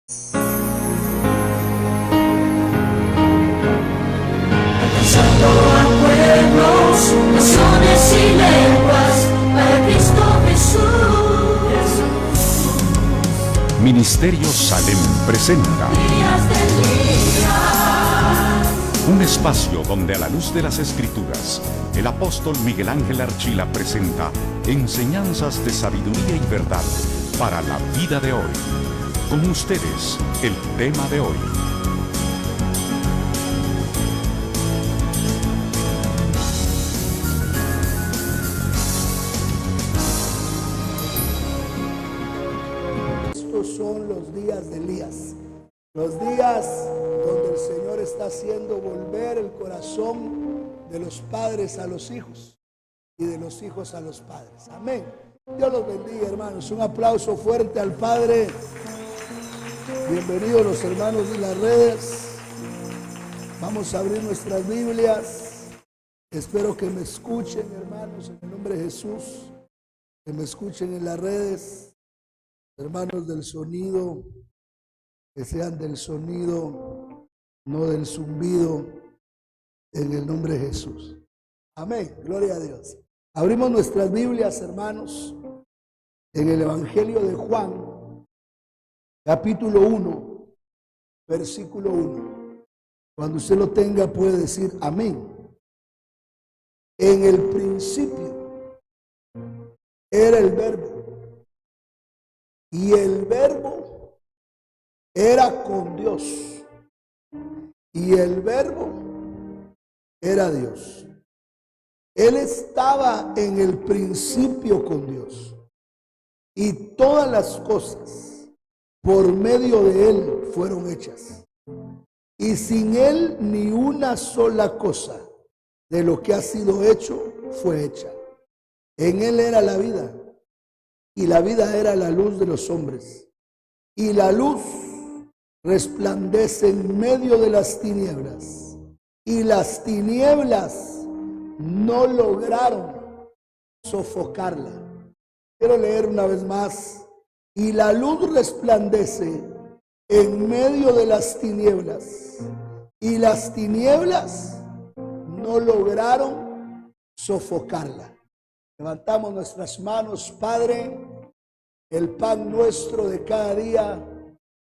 Santo a pueblos, naciones y lenguas, para Cristo Jesús. Ministerio Salem presenta Días del día. un espacio donde a la luz de las Escrituras, el apóstol Miguel Ángel Archila presenta enseñanzas de sabiduría y verdad para la vida de hoy. Con ustedes, el tema de hoy. Estos son los días de Elías, los días donde el Señor está haciendo volver el corazón de los padres a los hijos y de los hijos a los padres. Amén. Dios los bendiga, hermanos. Un aplauso fuerte al Padre. Bienvenidos los hermanos de las redes. Vamos a abrir nuestras Biblias. Espero que me escuchen, hermanos, en el nombre de Jesús. Que me escuchen en las redes. Hermanos del sonido, que sean del sonido, no del zumbido, en el nombre de Jesús. Amén, gloria a Dios. Abrimos nuestras Biblias, hermanos, en el Evangelio de Juan, capítulo 1, versículo 1. Cuando usted lo tenga puede decir amén. En el principio era el Verbo. Y el Verbo era con Dios. Y el Verbo era Dios. Él estaba en el principio con Dios. Y todas las cosas por medio de Él fueron hechas. Y sin Él ni una sola cosa de lo que ha sido hecho fue hecha. En Él era la vida. Y la vida era la luz de los hombres. Y la luz resplandece en medio de las tinieblas. Y las tinieblas no lograron sofocarla. Quiero leer una vez más. Y la luz resplandece en medio de las tinieblas. Y las tinieblas no lograron sofocarla. Levantamos nuestras manos. Padre, el pan nuestro de cada día,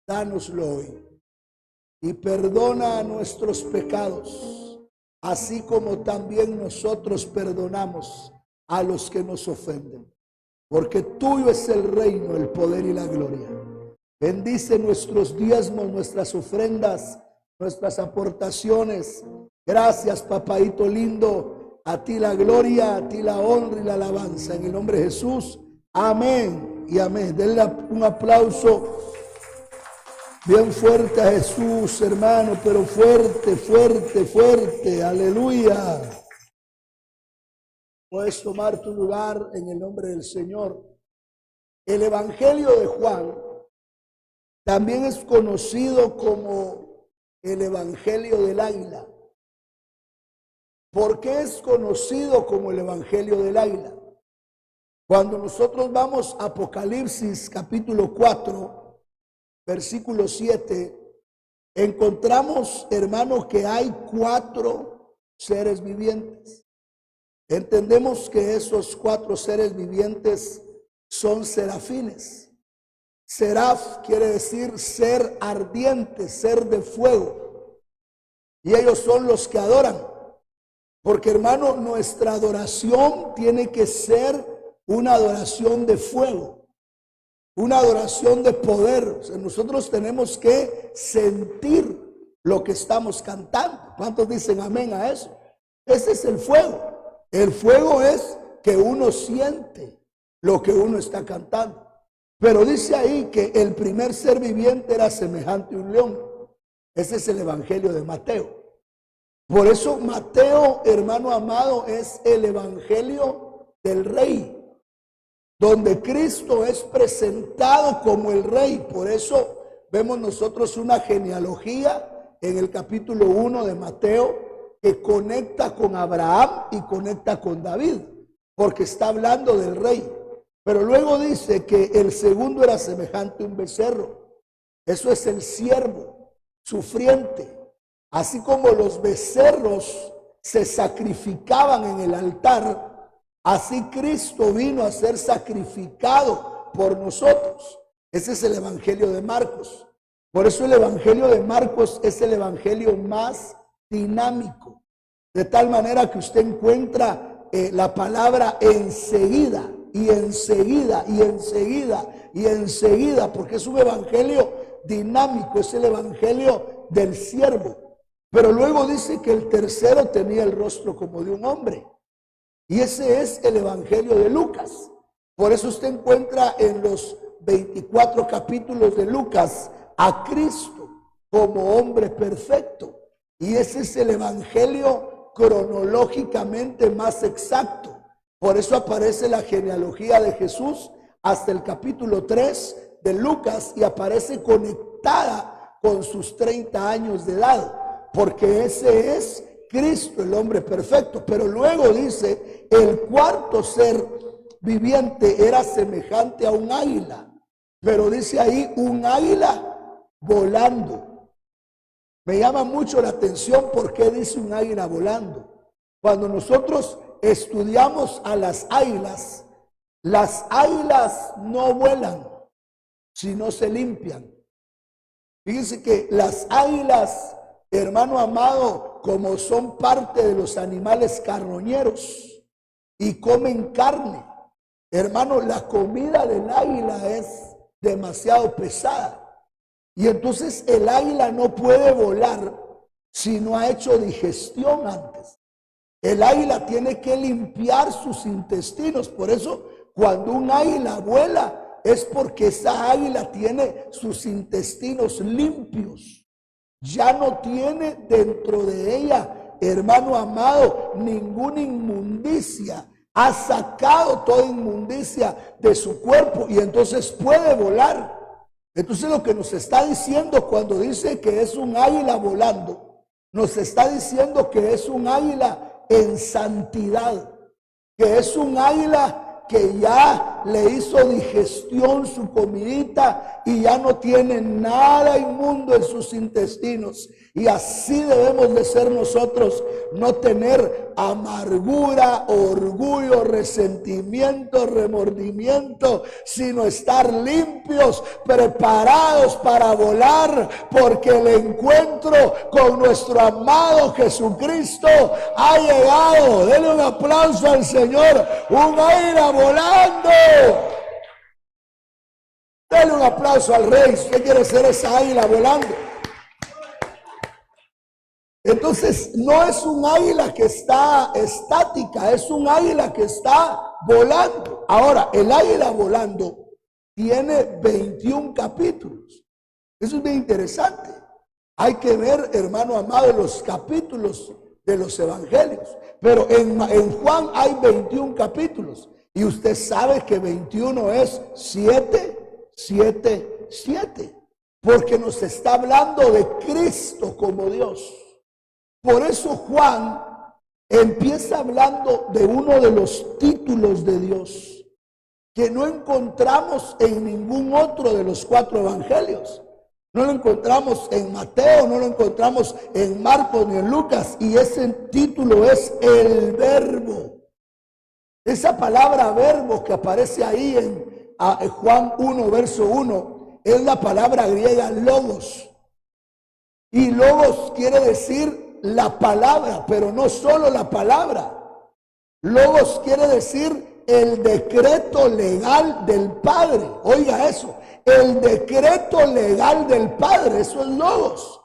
dánoslo hoy. Y perdona nuestros pecados, así como también nosotros perdonamos a los que nos ofenden. Porque tuyo es el reino, el poder y la gloria. Bendice nuestros diezmos, nuestras ofrendas, nuestras aportaciones. Gracias, papaito lindo. A ti la gloria, a ti la honra y la alabanza. En el nombre de Jesús. Amén y amén. Denle un aplauso bien fuerte a Jesús, hermano, pero fuerte, fuerte, fuerte. Aleluya. Puedes tomar tu lugar en el nombre del Señor. El Evangelio de Juan también es conocido como el Evangelio del Águila. ¿Por qué es conocido como el Evangelio del Águila? Cuando nosotros vamos a Apocalipsis capítulo 4, versículo 7, encontramos, hermanos, que hay 4 seres vivientes. Entendemos que esos 4 seres vivientes son serafines. Seraf quiere decir ser ardiente, ser de fuego. Y ellos son los que adoran. Porque, hermano, nuestra adoración tiene que ser una adoración de fuego, una adoración de poder. O sea, nosotros tenemos que sentir lo que estamos cantando. ¿Cuántos dicen amén a eso? Ese es el fuego. El fuego es que uno siente lo que uno está cantando. Pero dice ahí que el primer ser viviente era semejante a un león. Ese es el Evangelio de Mateo. Por eso Mateo, hermano amado, es el Evangelio del Rey, donde Cristo es presentado como el Rey. Por eso vemos nosotros una genealogía en el capítulo 1 de Mateo que conecta con Abraham y conecta con David, porque está hablando del Rey. Pero luego dice que el segundo era semejante a un becerro. Eso es el siervo sufriente. Así como los becerros se sacrificaban en el altar, así Cristo vino a ser sacrificado por nosotros. Ese es el evangelio de Marcos. Por eso el evangelio de Marcos es el evangelio más dinámico. De tal manera que usted encuentra la palabra enseguida, y enseguida, y enseguida, y enseguida, porque es un evangelio dinámico, es el evangelio del siervo. Pero luego dice que el tercero tenía el rostro como de un hombre. Y ese es el evangelio de Lucas. Por eso usted encuentra en los 24 capítulos de Lucas a Cristo como hombre perfecto. Y ese es el evangelio cronológicamente más exacto. Por eso aparece la genealogía de Jesús hasta el capítulo 3 de Lucas y aparece conectada con sus 30 años de edad, porque ese es Cristo, el hombre perfecto. Pero luego dice, el cuarto ser viviente era semejante a un águila, pero dice ahí un águila volando. Me llama mucho la atención porque dice un águila volando. Cuando nosotros estudiamos a las águilas no vuelan, sino se limpian. Fíjense que las águilas, hermano amado, como son parte de los animales carroñeros y comen carne, hermano, la comida del águila es demasiado pesada. Y entonces el águila no puede volar si no ha hecho digestión antes. El águila tiene que limpiar sus intestinos. Por eso cuando un águila vuela es porque esa águila tiene sus intestinos limpios. Ya no tiene dentro de ella, hermano amado, ninguna inmundicia. Ha sacado toda inmundicia de su cuerpo y entonces puede volar. Entonces lo que nos está diciendo cuando dice que es un águila volando, nos está diciendo que es un águila en santidad, que es un águila que ya le hizo digestión su comidita y ya no tiene nada inmundo en sus intestinos. Y así debemos de ser nosotros, no tener amargura, orgullo, resentimiento, remordimiento, sino estar limpios, preparados para volar, porque el encuentro con nuestro amado Jesucristo ha llegado. Denle un aplauso al Señor, un águila volando. Denle un aplauso al Rey, si usted quiere ser esa águila volando. Entonces no es un águila que está estática, es un águila que está volando. Ahora, el águila volando tiene 21 capítulos. Eso es bien interesante. Hay que ver, hermano amado, los capítulos de los evangelios. Pero en Juan hay 21 capítulos. Y usted sabe que 21 es 7, 7, 7. Porque nos está hablando de Cristo como Dios. Por eso Juan empieza hablando de uno de los títulos de Dios que no encontramos en ningún otro de los 4 evangelios. No lo encontramos en Mateo, no lo encontramos en Marcos ni en Lucas. Y ese título es el Verbo. Esa palabra verbo que aparece ahí en Juan 1, verso 1, es la palabra griega logos. Y logos quiere decir la palabra, pero no solo la palabra. Logos quiere decir el decreto legal del Padre. Oiga eso, el decreto legal del Padre, eso es logos.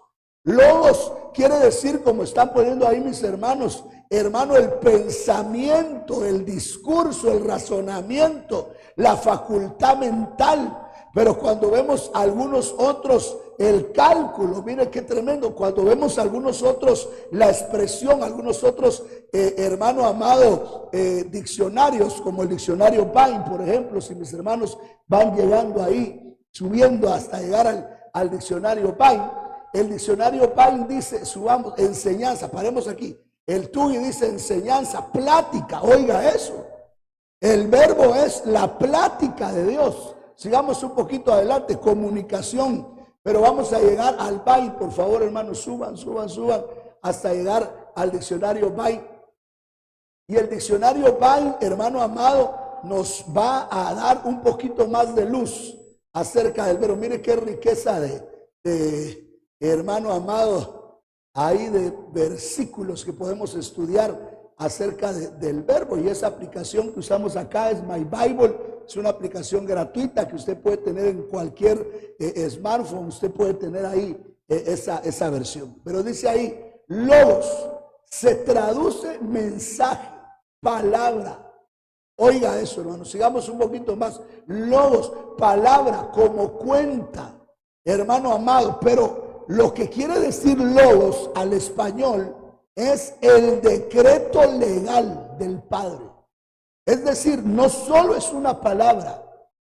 Logos quiere decir, como están poniendo ahí mis hermanos, hermano, el pensamiento, el discurso, el razonamiento, la facultad mental. Pero cuando vemos algunos otros, el cálculo, mire qué tremendo. Cuando vemos algunos otros, la expresión, algunos otros, hermano amado, diccionarios, como el diccionario Vine, por ejemplo, si mis hermanos van llegando ahí, subiendo hasta llegar al diccionario Vine, el diccionario Vine dice, subamos, enseñanza, paremos aquí. El TUI dice enseñanza, plática, oiga eso. El verbo es la plática de Dios. Sigamos un poquito adelante, comunicación. Pero vamos a llegar al BAI, por favor, hermanos, suban, hasta llegar al diccionario BAI. Y el diccionario BAI, hermano amado, nos va a dar un poquito más de luz acerca del verbo. Mire qué riqueza de hermano amado, ahí de versículos que podemos estudiar acerca del verbo. Y esa aplicación que usamos acá es My Bible. Es una aplicación gratuita que usted puede tener en cualquier smartphone. Usted puede tener ahí esa versión. Pero dice ahí, logos, se traduce mensaje, palabra. Oiga eso, hermano, sigamos un poquito más. Logos, palabra, como cuenta, hermano amado. Pero lo que quiere decir logos al español es el decreto legal del Padre. Es decir, no solo es una palabra,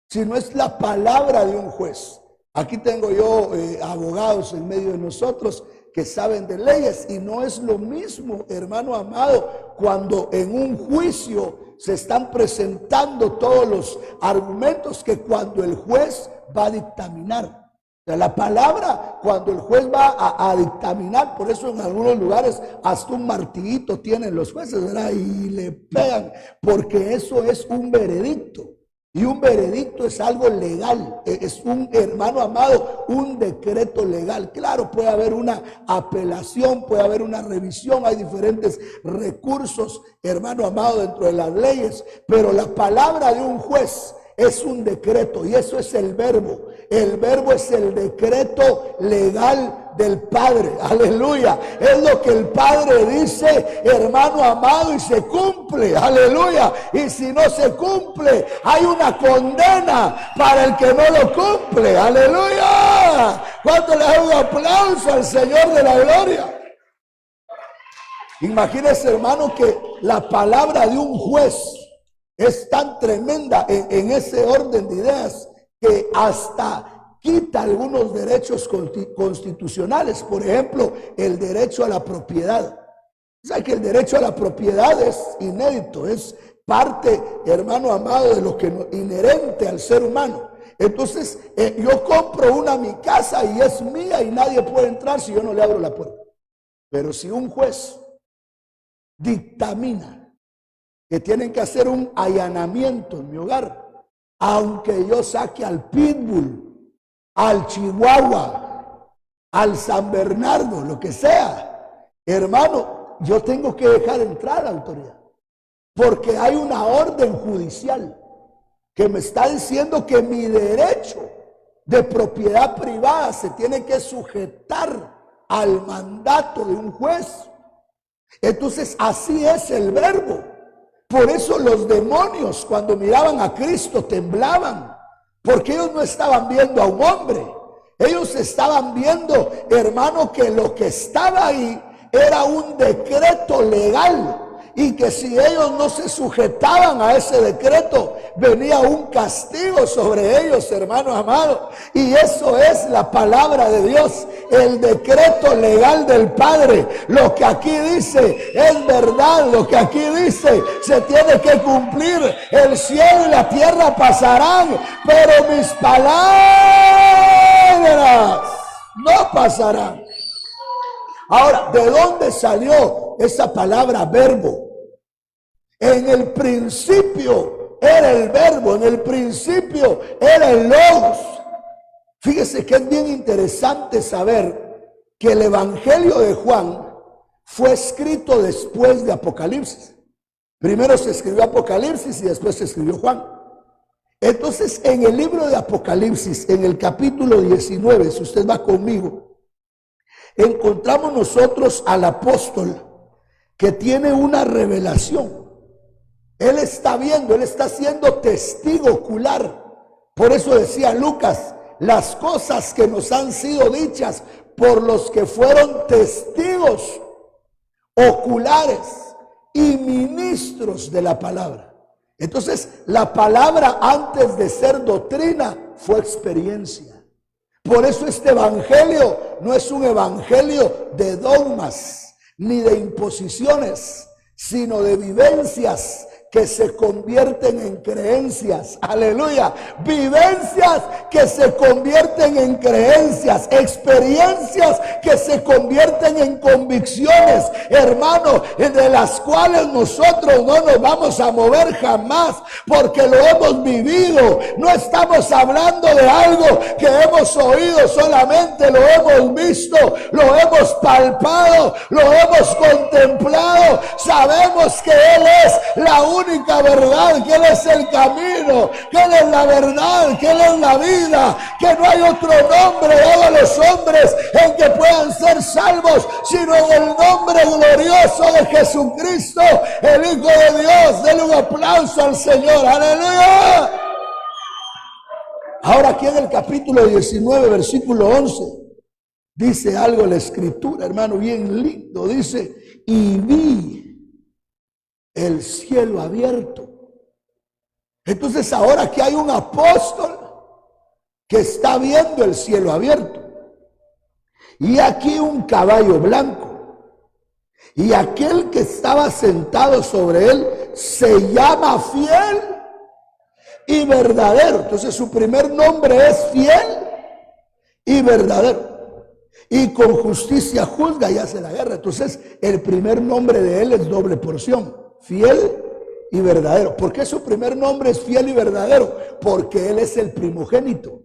sino es la palabra de un juez. Aquí tengo yo abogados en medio de nosotros que saben de leyes, y no es lo mismo, hermano amado, cuando en un juicio se están presentando todos los argumentos que cuando el juez va a dictaminar. O sea, la palabra, cuando el juez va a dictaminar, por eso en algunos lugares hasta un martillito tienen los jueces, ¿verdad? Y le pegan, porque eso es un veredicto. Y un veredicto es algo legal, es un, hermano amado, un decreto legal. Claro, puede haber una apelación, puede haber una revisión, hay diferentes recursos, hermano amado, dentro de las leyes, pero la palabra de un juez es un decreto, y eso es el verbo. El verbo es el decreto legal del Padre. Aleluya. Es lo que el Padre dice, hermano amado, y se cumple. Aleluya. Y si no se cumple, hay una condena para el que no lo cumple. Aleluya. ¿Cuánto le da un aplauso al Señor de la gloria? Imagínese, hermano, que la palabra de un juez es tan tremenda en ese orden de ideas que hasta quita algunos derechos constitucionales. Por ejemplo, el derecho a la propiedad. O sea que el derecho a la propiedad es inédito, es parte, hermano amado, de lo que inherente al ser humano. Entonces, yo compro mi casa y es mía y nadie puede entrar si yo no le abro la puerta. Pero si un juez dictamina que tienen que hacer un allanamiento en mi hogar, aunque yo saque al pitbull, al chihuahua, al San Bernardo, lo que sea, hermano, yo tengo que dejar entrar a la autoridad, porque hay una orden judicial que me está diciendo que mi derecho de propiedad privada se tiene que sujetar al mandato de un juez. Entonces, así es el verbo. Por eso los demonios, cuando miraban a Cristo, temblaban, porque ellos no estaban viendo a un hombre. Ellos estaban viendo, hermano, que lo que estaba ahí era un decreto legal, y que si ellos no se sujetaban a ese decreto, venía un castigo sobre ellos, hermano amado. Y eso es la palabra de Dios, el decreto legal del Padre. Lo que aquí dice es verdad, lo que aquí dice se tiene que cumplir. El cielo y la tierra pasarán, pero mis palabras no pasarán. Ahora, ¿de dónde salió esa palabra verbo? En el principio era el verbo, en el principio era el logos. Fíjese que es bien interesante saber que el Evangelio de Juan fue escrito después de Apocalipsis. Primero se escribió Apocalipsis y después se escribió Juan. Entonces, en el libro de Apocalipsis, en el capítulo 19, si usted va conmigo, encontramos nosotros al apóstol que tiene una revelación. Él está viendo, él está siendo testigo ocular. Por eso decía Lucas, las cosas que nos han sido dichas por los que fueron testigos oculares y ministros de la palabra. Entonces, la palabra, antes de ser doctrina, fue experiencia. Por eso este evangelio no es un evangelio de dogmas ni de imposiciones, sino de vivencias que se convierten en creencias. Aleluya. Vivencias que se convierten en creencias. Experiencias que se convierten en convicciones, hermano, de las cuales nosotros no nos vamos a mover jamás, porque lo hemos vivido. No estamos hablando de algo que hemos oído solamente, lo hemos visto, lo hemos palpado, lo hemos contemplado. Sabemos que Él es la única verdad, que Él es el camino, que Él es la verdad, que Él es la vida, que no hay otro nombre dado a los hombres en que puedan ser salvos, sino en el nombre glorioso de Jesucristo, el Hijo de Dios. Denle un aplauso al Señor. Aleluya. Ahora aquí en el capítulo 19, versículo 11, dice algo la escritura, hermano, bien lindo. Dice, y vi el cielo abierto. Entonces ahora aquí hay un apóstol que está viendo el cielo abierto. Y aquí un caballo blanco. Y aquel que estaba sentado sobre él se llama Fiel y Verdadero. Entonces su primer nombre es Fiel y Verdadero. Y con justicia juzga y hace la guerra. Entonces el primer nombre de él es doble porción. Fiel y Verdadero. ¿Por qué su primer nombre es Fiel y Verdadero? Porque él es el primogénito.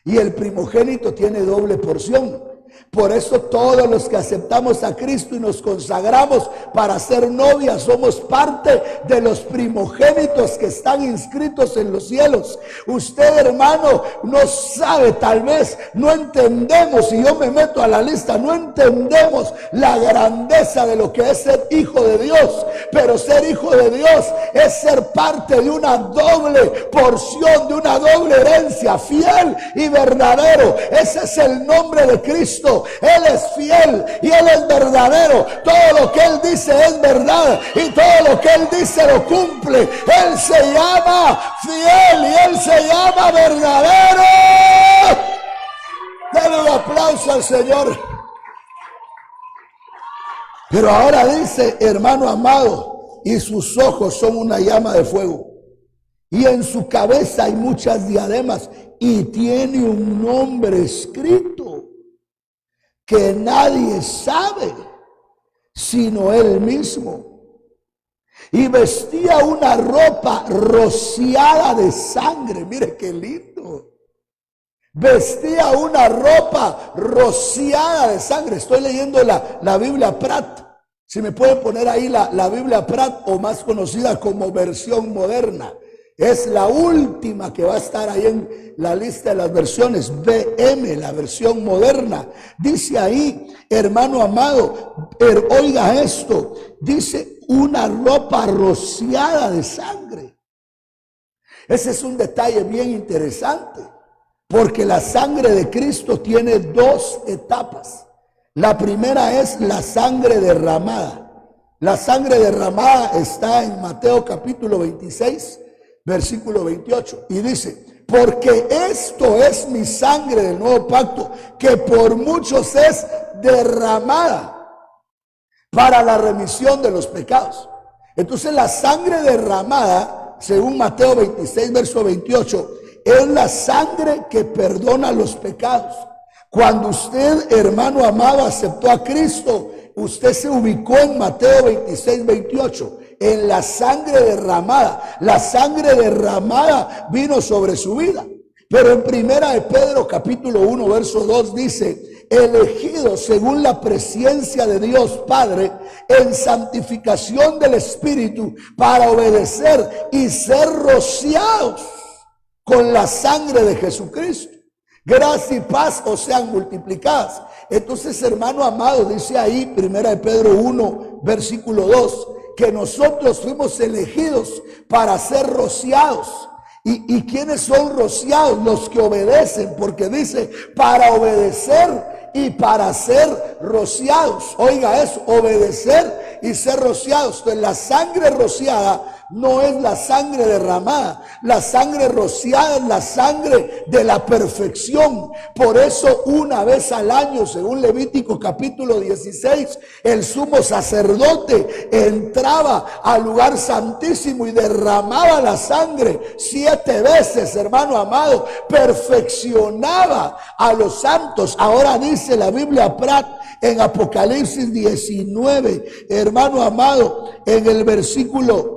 Y el primogénito tiene doble porción. Por eso todos los que aceptamos a Cristo y nos consagramos para ser novias somos parte de los primogénitos que están inscritos en los cielos. Usted, hermano, no sabe, tal vez no entendemos, y yo me meto a la lista, no entendemos la grandeza de lo que es ser hijo de Dios. Pero ser hijo de Dios es ser parte de una doble porción, de una doble herencia, fiel y verdadero. Ese es el nombre de Cristo. Él es fiel y Él es verdadero. Todo lo que Él dice es verdad y todo lo que Él dice lo cumple. Él se llama fiel y Él se llama verdadero. Denle un aplauso al Señor. Pero ahora dice, hermano amado, y sus ojos son una llama de fuego, y en su cabeza hay muchas diademas, y tiene un nombre escrito que nadie sabe sino él mismo. Y vestía una ropa rociada de sangre. Mire qué lindo. Vestía una ropa rociada de sangre. Estoy leyendo la Biblia Prat. Si me pueden poner ahí la Biblia Prat, o más conocida como versión moderna. Es la última que va a estar ahí en la lista de las versiones. BM, la versión moderna. Dice ahí, hermano amado, oiga esto. Dice una ropa rociada de sangre. Ese es un detalle bien interesante. Porque la sangre de Cristo tiene dos etapas. La primera es la sangre derramada. La sangre derramada está en Mateo capítulo 26. Versículo 28, y dice, porque esto es mi sangre del nuevo pacto, que por muchos es derramada para la remisión de los pecados. Entonces la sangre derramada, según Mateo 26, verso 28, es la sangre que perdona los pecados. Cuando usted, hermano amado, aceptó a Cristo, usted se ubicó en Mateo 26, 28. En la sangre derramada. La sangre derramada vino sobre su vida. Pero en primera de Pedro capítulo 1 verso 2 dice, elegidos según la presencia de Dios Padre en santificación del Espíritu para obedecer y ser rociados con la sangre de Jesucristo. Gracia y paz os sean multiplicadas. Entonces, hermano amado, dice ahí primera de Pedro 1 versículo 2, que nosotros fuimos elegidos para ser rociados. ¿Y quiénes son rociados? Los que obedecen, porque dice para obedecer y para ser rociados. Oiga eso, obedecer y ser rociados. Entonces la sangre rociada no es la sangre derramada. La sangre rociada es la sangre de la perfección. Por eso una vez al año, según Levítico capítulo 16, el sumo sacerdote entraba al lugar santísimo y derramaba la sangre 7 veces, hermano amado. Perfeccionaba a los santos. Ahora dice la Biblia Prat en Apocalipsis 19, hermano amado, en el versículo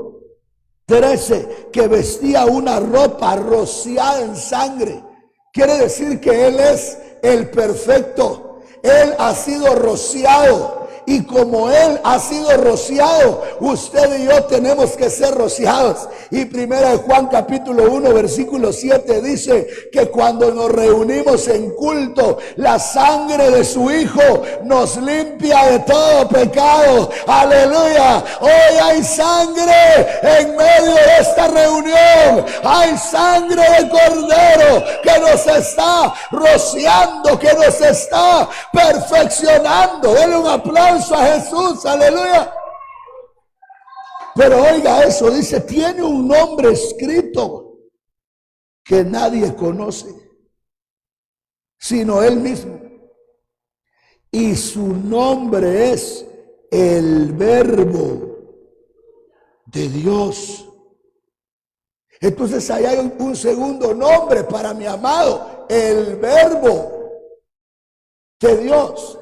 13, que vestía una ropa rociada en sangre. Quiere decir que Él es el perfecto. Él ha sido rociado. Y como Él ha sido rociado, usted y yo tenemos que ser rociados. Y 1 Juan capítulo 1 versículo 7 dice que cuando nos reunimos en culto, la sangre de su Hijo nos limpia de todo pecado. Aleluya. Hoy hay sangre en medio de esta reunión. Hay sangre de Cordero que nos está rociando, que nos está perfeccionando. Denle un aplauso a Jesús, aleluya. Pero oiga eso, dice, tiene un nombre escrito que nadie conoce, sino Él mismo. Y su nombre es el Verbo de Dios. Entonces ahí hay un segundo nombre para mi amado, el Verbo de Dios.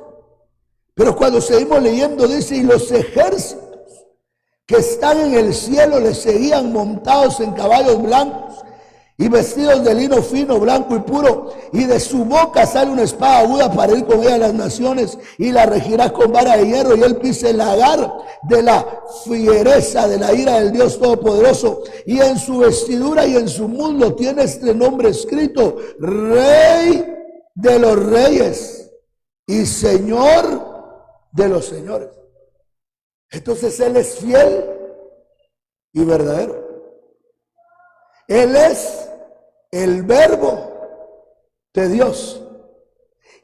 Pero cuando seguimos leyendo dice, y los ejércitos que están en el cielo le seguían montados en caballos blancos y vestidos de lino fino, blanco y puro, y de su boca sale una espada aguda para ir con ella a las naciones, y la regirá con vara de hierro, y él pisa el lagar de la fiereza de la ira del Dios Todopoderoso. Y en su vestidura y en su muslo tiene este nombre escrito: Rey de los Reyes y Señor de los señores. Entonces Él es fiel y verdadero. Él es el Verbo de Dios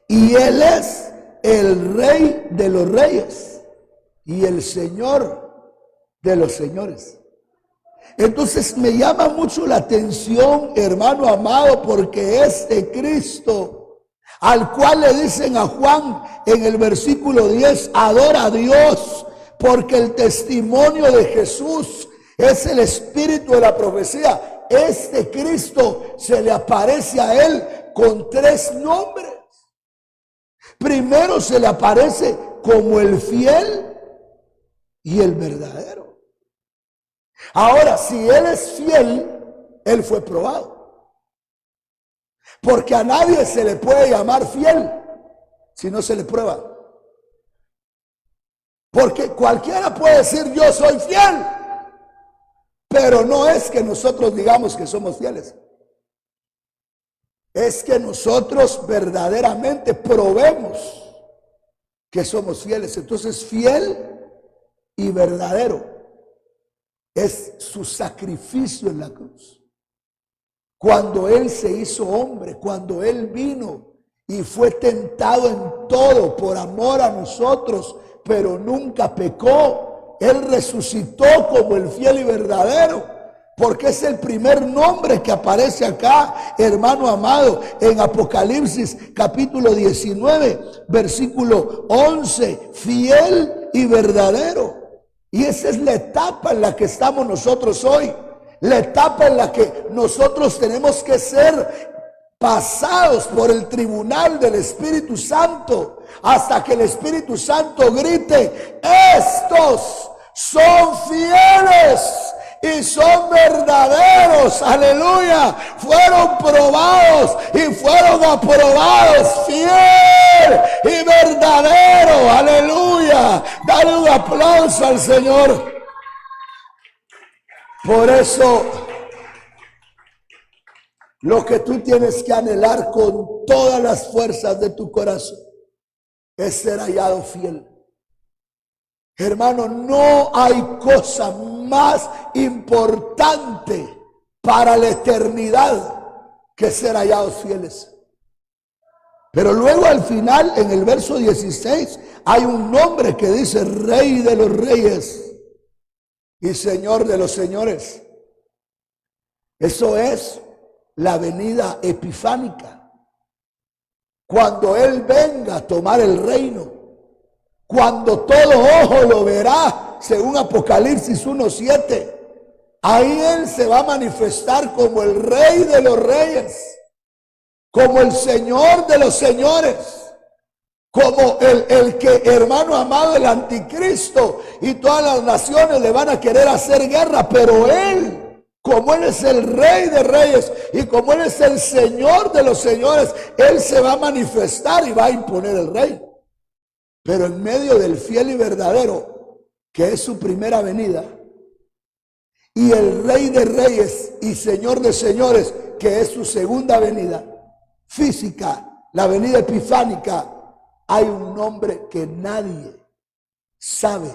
y Él es el Rey de los Reyes y el Señor de los señores. Entonces me llama mucho la atención, hermano amado, porque este Cristo, al cual le dicen a Juan en el versículo 10, adora a Dios, porque el testimonio de Jesús es el espíritu de la profecía. Este Cristo se le aparece a Él con 3 nombres. Primero se le aparece como el fiel y el verdadero. Ahora, si Él es fiel, Él fue probado. Porque a nadie se le puede llamar fiel si no se le prueba. Porque cualquiera puede decir yo soy fiel, pero no es que nosotros digamos que somos fieles. Es que nosotros verdaderamente probemos que somos fieles. Entonces, fiel y verdadero es su sacrificio en la cruz. Cuando Él se hizo hombre, cuando Él vino y fue tentado en todo por amor a nosotros, pero nunca pecó. Él resucitó como el fiel y verdadero, porque es el primer nombre que aparece acá, hermano amado, en Apocalipsis capítulo 19, versículo 11, fiel y verdadero. Y esa es la etapa en la que estamos nosotros hoy. La etapa en la que nosotros tenemos que ser pasados por el tribunal del Espíritu Santo hasta que el Espíritu Santo grite: estos son fieles y son verdaderos. Aleluya. Fueron probados y fueron aprobados. Fiel y verdadero. Aleluya. Dale un aplauso al Señor. Por eso, lo que tú tienes que anhelar con todas las fuerzas de tu corazón es ser hallado fiel. Hermano, no hay cosa más importante para la eternidad que ser hallados fieles. Pero luego al final, en el verso 16, hay un nombre que dice Rey de los Reyes y Señor de los señores. Eso es la venida epifánica. Cuando Él venga a tomar el reino, cuando todo ojo lo verá, según Apocalipsis 1:7, ahí Él se va a manifestar como el Rey de los reyes, como el Señor de los señores, como el que, hermano amado, el anticristo y todas las naciones le van a querer hacer guerra, pero Él, como Él es el Rey de reyes y como Él es el Señor de los señores, Él se va a manifestar y va a imponer el reino. Pero en medio del fiel y verdadero, que es su primera venida, y el Rey de reyes y Señor de señores, que es su segunda venida física, la venida epifánica, hay un nombre que nadie sabe.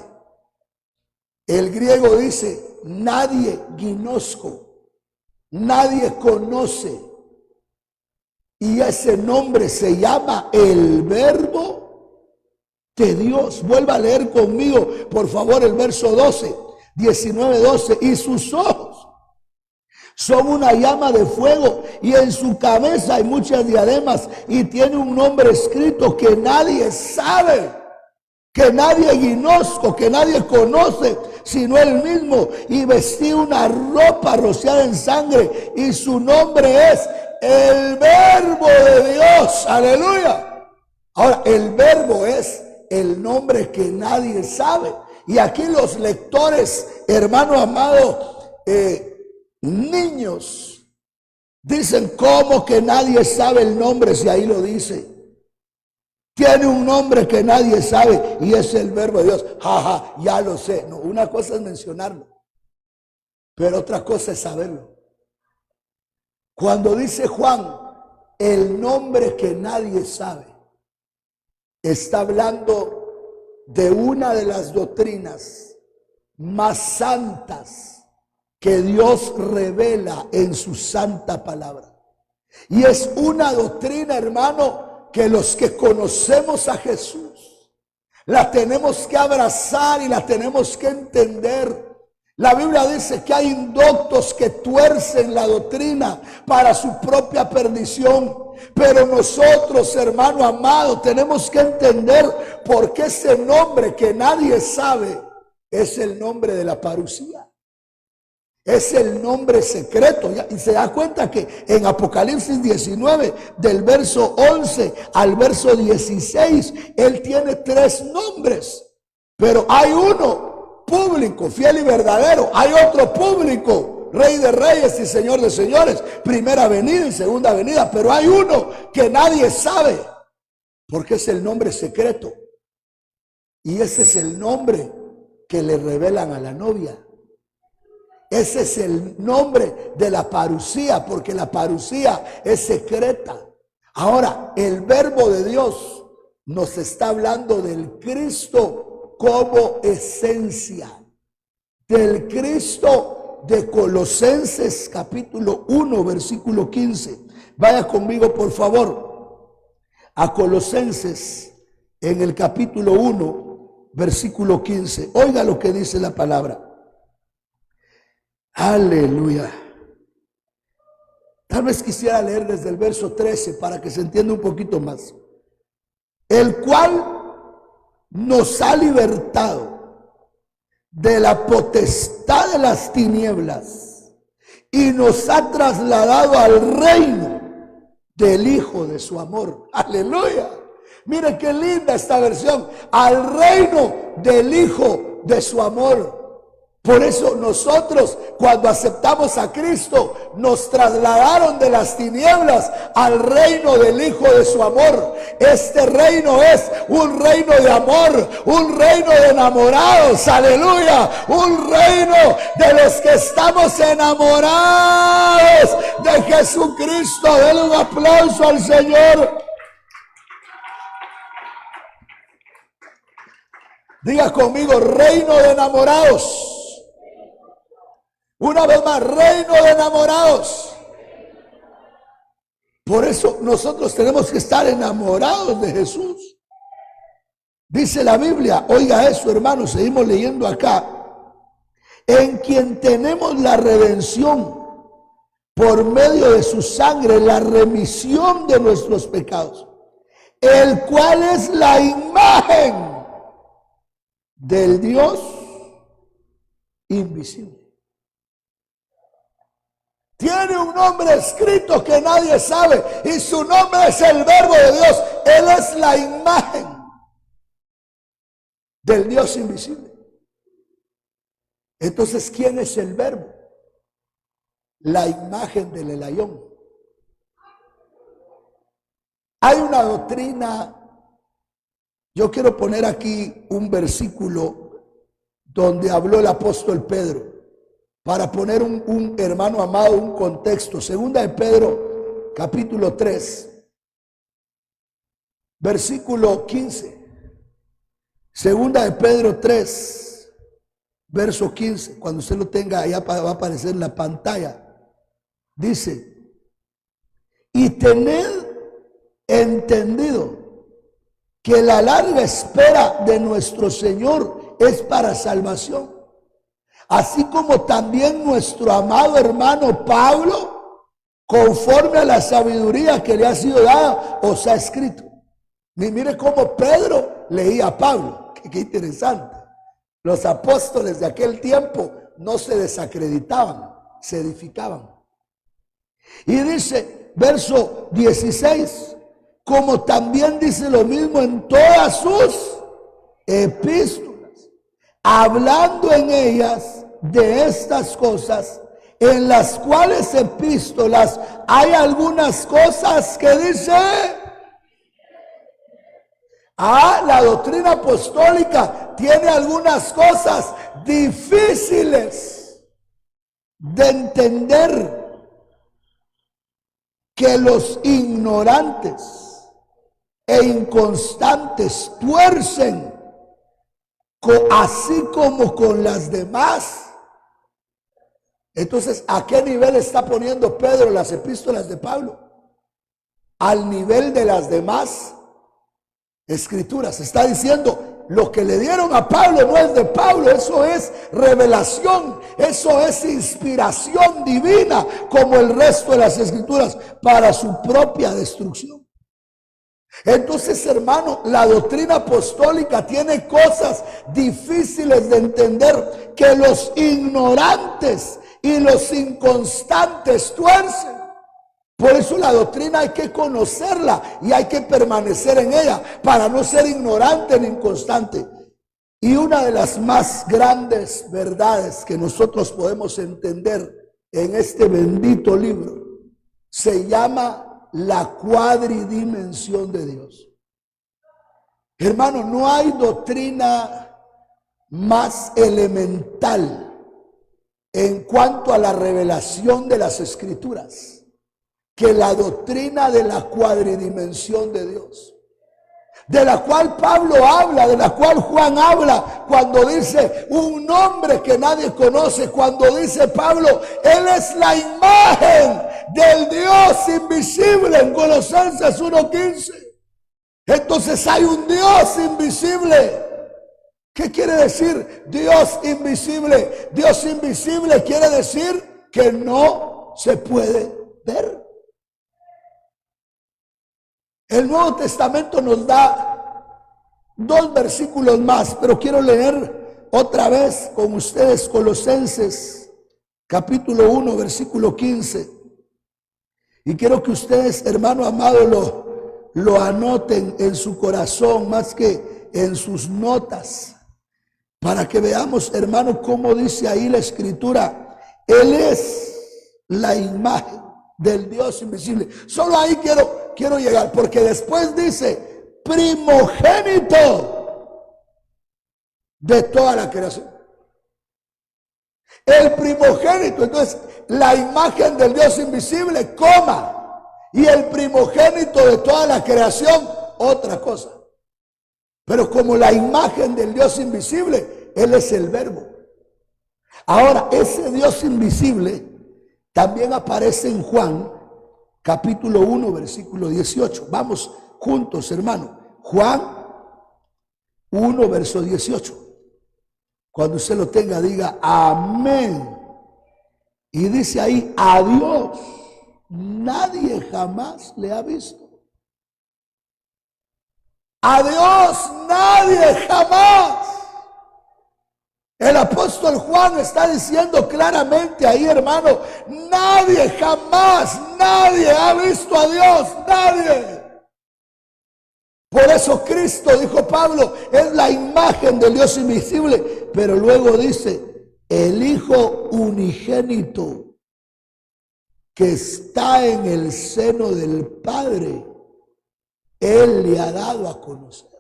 El griego dice, nadie gnosco, nadie conoce. Y ese nombre se llama el Verbo de Dios. Vuelva a leer conmigo, por favor, el verso 12, 19-12. Y sus ojos son una llama de fuego, y en su cabeza hay muchas diademas, y tiene un nombre escrito que nadie sabe, que nadie gnosco, que nadie conoce, sino Él mismo. Y vestía una ropa rociada en sangre, y su nombre es el Verbo de Dios. Aleluya. Ahora, el Verbo es el nombre que nadie sabe. Y aquí los lectores, hermano amado, niños, dicen, ¿cómo que nadie sabe el nombre si ahí lo dice? Tiene un nombre que nadie sabe y es el Verbo de Dios. Jaja, ya lo sé. No, una cosa es mencionarlo, pero otra cosa es saberlo. Cuando dice Juan, el nombre que nadie sabe, está hablando de una de las doctrinas más santas que Dios revela en su santa palabra. Y es una doctrina, hermano, que los que conocemos a Jesús la tenemos que abrazar y la tenemos que entender. La Biblia dice que hay indoctos que tuercen la doctrina para su propia perdición. Pero nosotros, hermano amado, tenemos que entender por qué ese nombre que nadie sabe es el nombre de la parusía. Es el nombre secreto. Y se da cuenta que en Apocalipsis 19, del verso 11 al verso 16, Él tiene 3 nombres. Pero hay uno público, fiel y verdadero. Hay otro público, Rey de reyes y Señor de señores, primera venida y segunda venida. Pero hay uno que nadie sabe, porque es el nombre secreto. Y ese es el nombre que le revelan a la novia. Ese es el nombre de la parusía, porque la parusía es secreta. Ahora, el Verbo de Dios nos está hablando del Cristo como esencia, del Cristo de Colosenses capítulo 1, versículo 15. Vaya conmigo, por favor, a Colosenses en el capítulo 1, versículo 15. Oiga lo que dice la palabra. Aleluya. Tal vez quisiera leer desde el verso 13 para que se entienda un poquito más. El cual nos ha libertado de la potestad de las tinieblas y nos ha trasladado al reino del Hijo de su amor. Aleluya. Mire qué linda esta versión. Al reino del Hijo de su amor. Por eso nosotros, cuando aceptamos a Cristo, nos trasladaron de las tinieblas al reino del Hijo de su amor. Este reino es un reino de amor, un reino de enamorados, aleluya, un reino de los que estamos enamorados de Jesucristo. Denle un aplauso al Señor. Diga conmigo, reino de enamorados. Una vez más, reino de enamorados. Por eso nosotros tenemos que estar enamorados de Jesús. Dice la Biblia, oiga eso, hermano, seguimos leyendo acá. en quien tenemos la redención por medio de su sangre, la remisión de nuestros pecados, el cual es la imagen del Dios invisible. Tiene un nombre escrito que nadie sabe y su nombre es el Verbo de Dios. Él es la imagen del Dios invisible. Entonces, ¿quién es el Verbo? La imagen del Elayón. Hay una doctrina, yo quiero poner aquí un versículo donde habló el apóstol Pedro, para poner un hermano amado, un contexto. Segunda de Pedro, capítulo 3, versículo 15. Segunda de Pedro 3, verso 15. Cuando usted lo tenga, allá va a aparecer en la pantalla. Dice: y tened entendido que la larga espera de nuestro Señor es para salvación, así como también nuestro amado hermano Pablo, conforme a la sabiduría que le ha sido dada, os ha escrito. Y mire cómo Pedro leía a Pablo. Qué interesante. Los apóstoles de aquel tiempo no se desacreditaban, se edificaban. Y dice, verso 16, como también dice lo mismo en todas sus epístolas, hablando en ellas de estas cosas, en las cuales epístolas hay algunas cosas que dice, la doctrina apostólica tiene algunas cosas difíciles de entender, que los ignorantes e inconstantes tuercen, así como con las demás. Entonces, ¿a qué nivel está poniendo Pedro las epístolas de Pablo? Al nivel de las demás escrituras. Está diciendo, lo que le dieron a Pablo no es de Pablo, eso es revelación, eso es inspiración divina, como el resto de las escrituras, para su propia destrucción. Entonces, hermano, la doctrina apostólica tiene cosas difíciles de entender, que los ignorantes y los inconstantes tuercen. Por eso la doctrina hay que conocerla y hay que permanecer en ella para no ser ignorante ni inconstante. Y una de las más grandes verdades que nosotros podemos entender en este bendito libro se llama la cuadridimensión de Dios. Hermano, no hay doctrina más elemental en cuanto a la revelación de las escrituras que la doctrina de la cuadridimensión de Dios, de la cual Pablo habla, de la cual Juan habla cuando dice un nombre que nadie conoce, cuando dice Pablo, Él es la imagen del Dios invisible en Colosenses 1:15. Entonces hay un Dios invisible. ¿Qué quiere decir Dios invisible? Dios invisible quiere decir que no se puede ver. El Nuevo Testamento nos da dos versículos más, pero quiero leer otra vez con ustedes Colosenses capítulo 1, versículo 15. Y quiero que ustedes, hermano amado, lo anoten en su corazón más que en sus notas, para que veamos, hermano, cómo dice ahí la escritura. Él es la imagen del Dios invisible. Solo ahí quiero llegar, porque después dice primogénito de toda la creación. El primogénito, entonces la imagen del Dios invisible, y el primogénito de toda la creación, otra cosa. Pero como la imagen del Dios invisible, Él es el Verbo. Ahora, ese Dios invisible también aparece en Juan capítulo 1, versículo 18. Vamos juntos, hermano. Juan 1, verso 18. Cuando usted lo tenga, diga amén. Y dice ahí, a Dios nadie jamás le ha visto. A Dios nadie jamás. El apóstol Juan está diciendo claramente ahí, hermano, nadie jamás, nadie ha visto a Dios, nadie. Por eso Cristo, dijo Pablo, es la imagen del Dios invisible. Pero luego dice, el Hijo unigénito que está en el seno del Padre, Él le ha dado a conocer.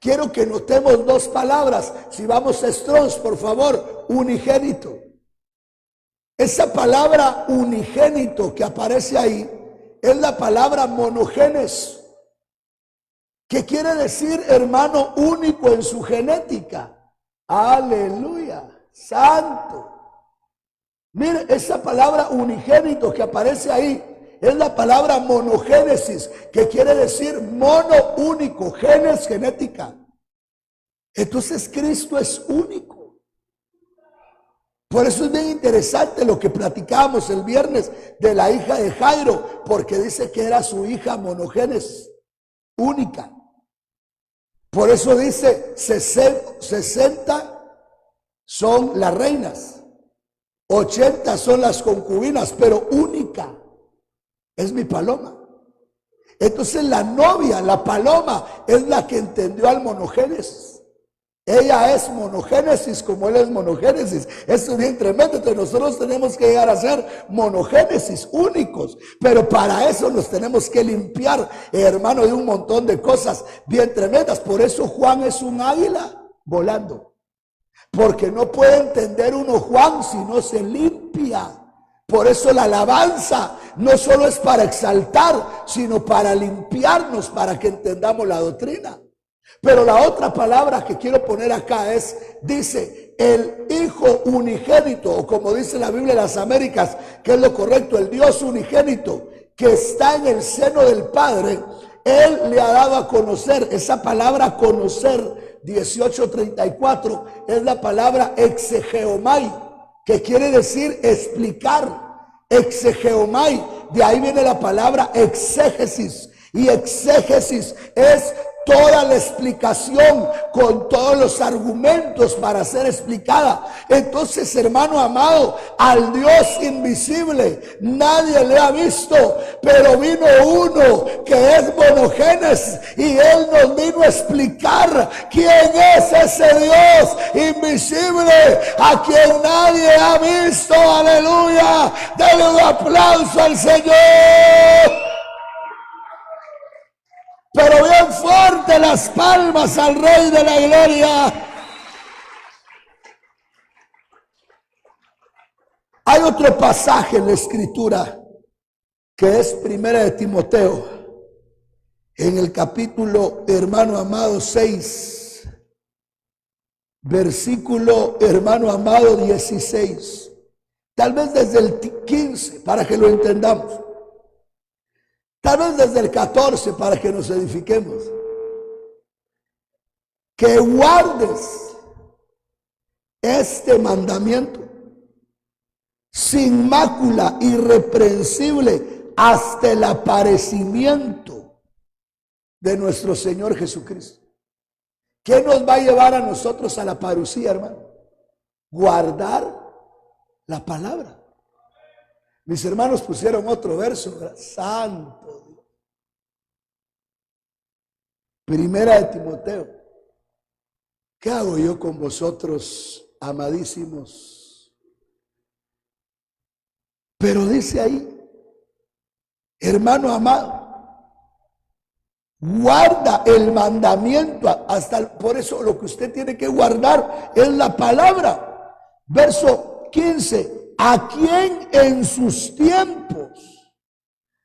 Quiero que notemos dos palabras. Si vamos a Strong's, por favor, unigénito. Esa palabra unigénito que aparece ahí es la palabra monogénes, que quiere decir, hermano, único en su genética. Aleluya, santo. Mire, esa palabra unigénito que aparece ahí es la palabra monogénesis, que quiere decir mono, único, genes, genética. Entonces Cristo es único. Por eso es bien interesante lo que platicábamos el viernes de la hija de Jairo, porque dice que era su hija monogénesis, única. Por eso dice 60 son las reinas, 80 son las concubinas, pero única es mi paloma. Entonces la novia, la paloma, es la que entendió al monogénesis. Ella es monogénesis como él es monogénesis. Eso es bien tremendo. Entonces nosotros tenemos que llegar a ser monogénesis, únicos. Pero para eso nos tenemos que limpiar, hermano, de un montón de cosas bien tremendas. Por eso Juan es un águila volando. Porque no puede entender uno Juan si no se limpia. Por eso la alabanza no solo es para exaltar, sino para limpiarnos, para que entendamos la doctrina. Pero la otra palabra que quiero poner acá dice, el Hijo unigénito, o como dice la Biblia de las Américas, que es lo correcto, el Dios unigénito, que está en el seno del Padre, Él le ha dado a conocer. Esa palabra conocer, 18:34, es la palabra exegeomai, que quiere decir explicar. Exegeomai, de ahí viene la palabra exégesis, y exégesis es toda la explicación con todos los argumentos para ser explicada. Entonces, hermano amado, al Dios invisible nadie le ha visto, pero vino uno que es monogénesis y Él nos vino a explicar quién es ese Dios invisible a quien nadie ha visto. Aleluya, denle un aplauso al Señor. Pero bien fuerte las palmas al Rey de la Gloria. Hay otro pasaje en la Escritura que es Primera de Timoteo, en el capítulo, hermano amado, 6, versículo, hermano amado, 16. Tal vez desde el 15 para que lo entendamos. Tal vez desde el 14 para que nos edifiquemos. Que guardes este mandamiento sin mácula, irreprensible, hasta el aparecimiento de nuestro Señor Jesucristo. ¿Qué nos va a llevar a nosotros a la parucía, hermano? Guardar la palabra. Mis hermanos pusieron otro verso, ¿verdad? Santo Dios. Primera de Timoteo. ¿Qué hago yo con vosotros, amadísimos? Pero dice ahí, hermano amado, guarda el mandamiento por eso lo que usted tiene que guardar es la palabra. Verso 15. A quien en sus tiempos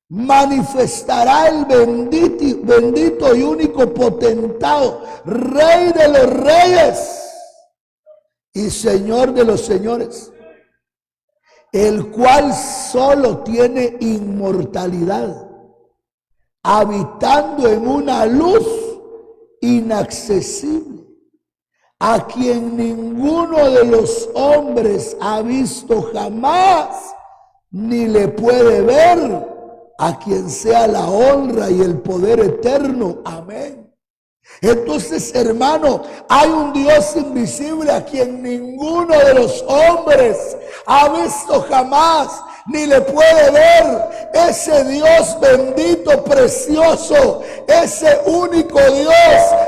manifestará el bendito y único potentado, Rey de los reyes y Señor de los señores, el cual solo tiene inmortalidad, habitando en una luz inaccesible, a quien ninguno de los hombres ha visto jamás, ni le puede ver, a quien sea la honra y el poder eterno. Amén. Entonces, hermano, hay un Dios invisible a quien ninguno de los hombres ha visto jamás, ni le puede ver. Ese Dios bendito, precioso, ese único Dios,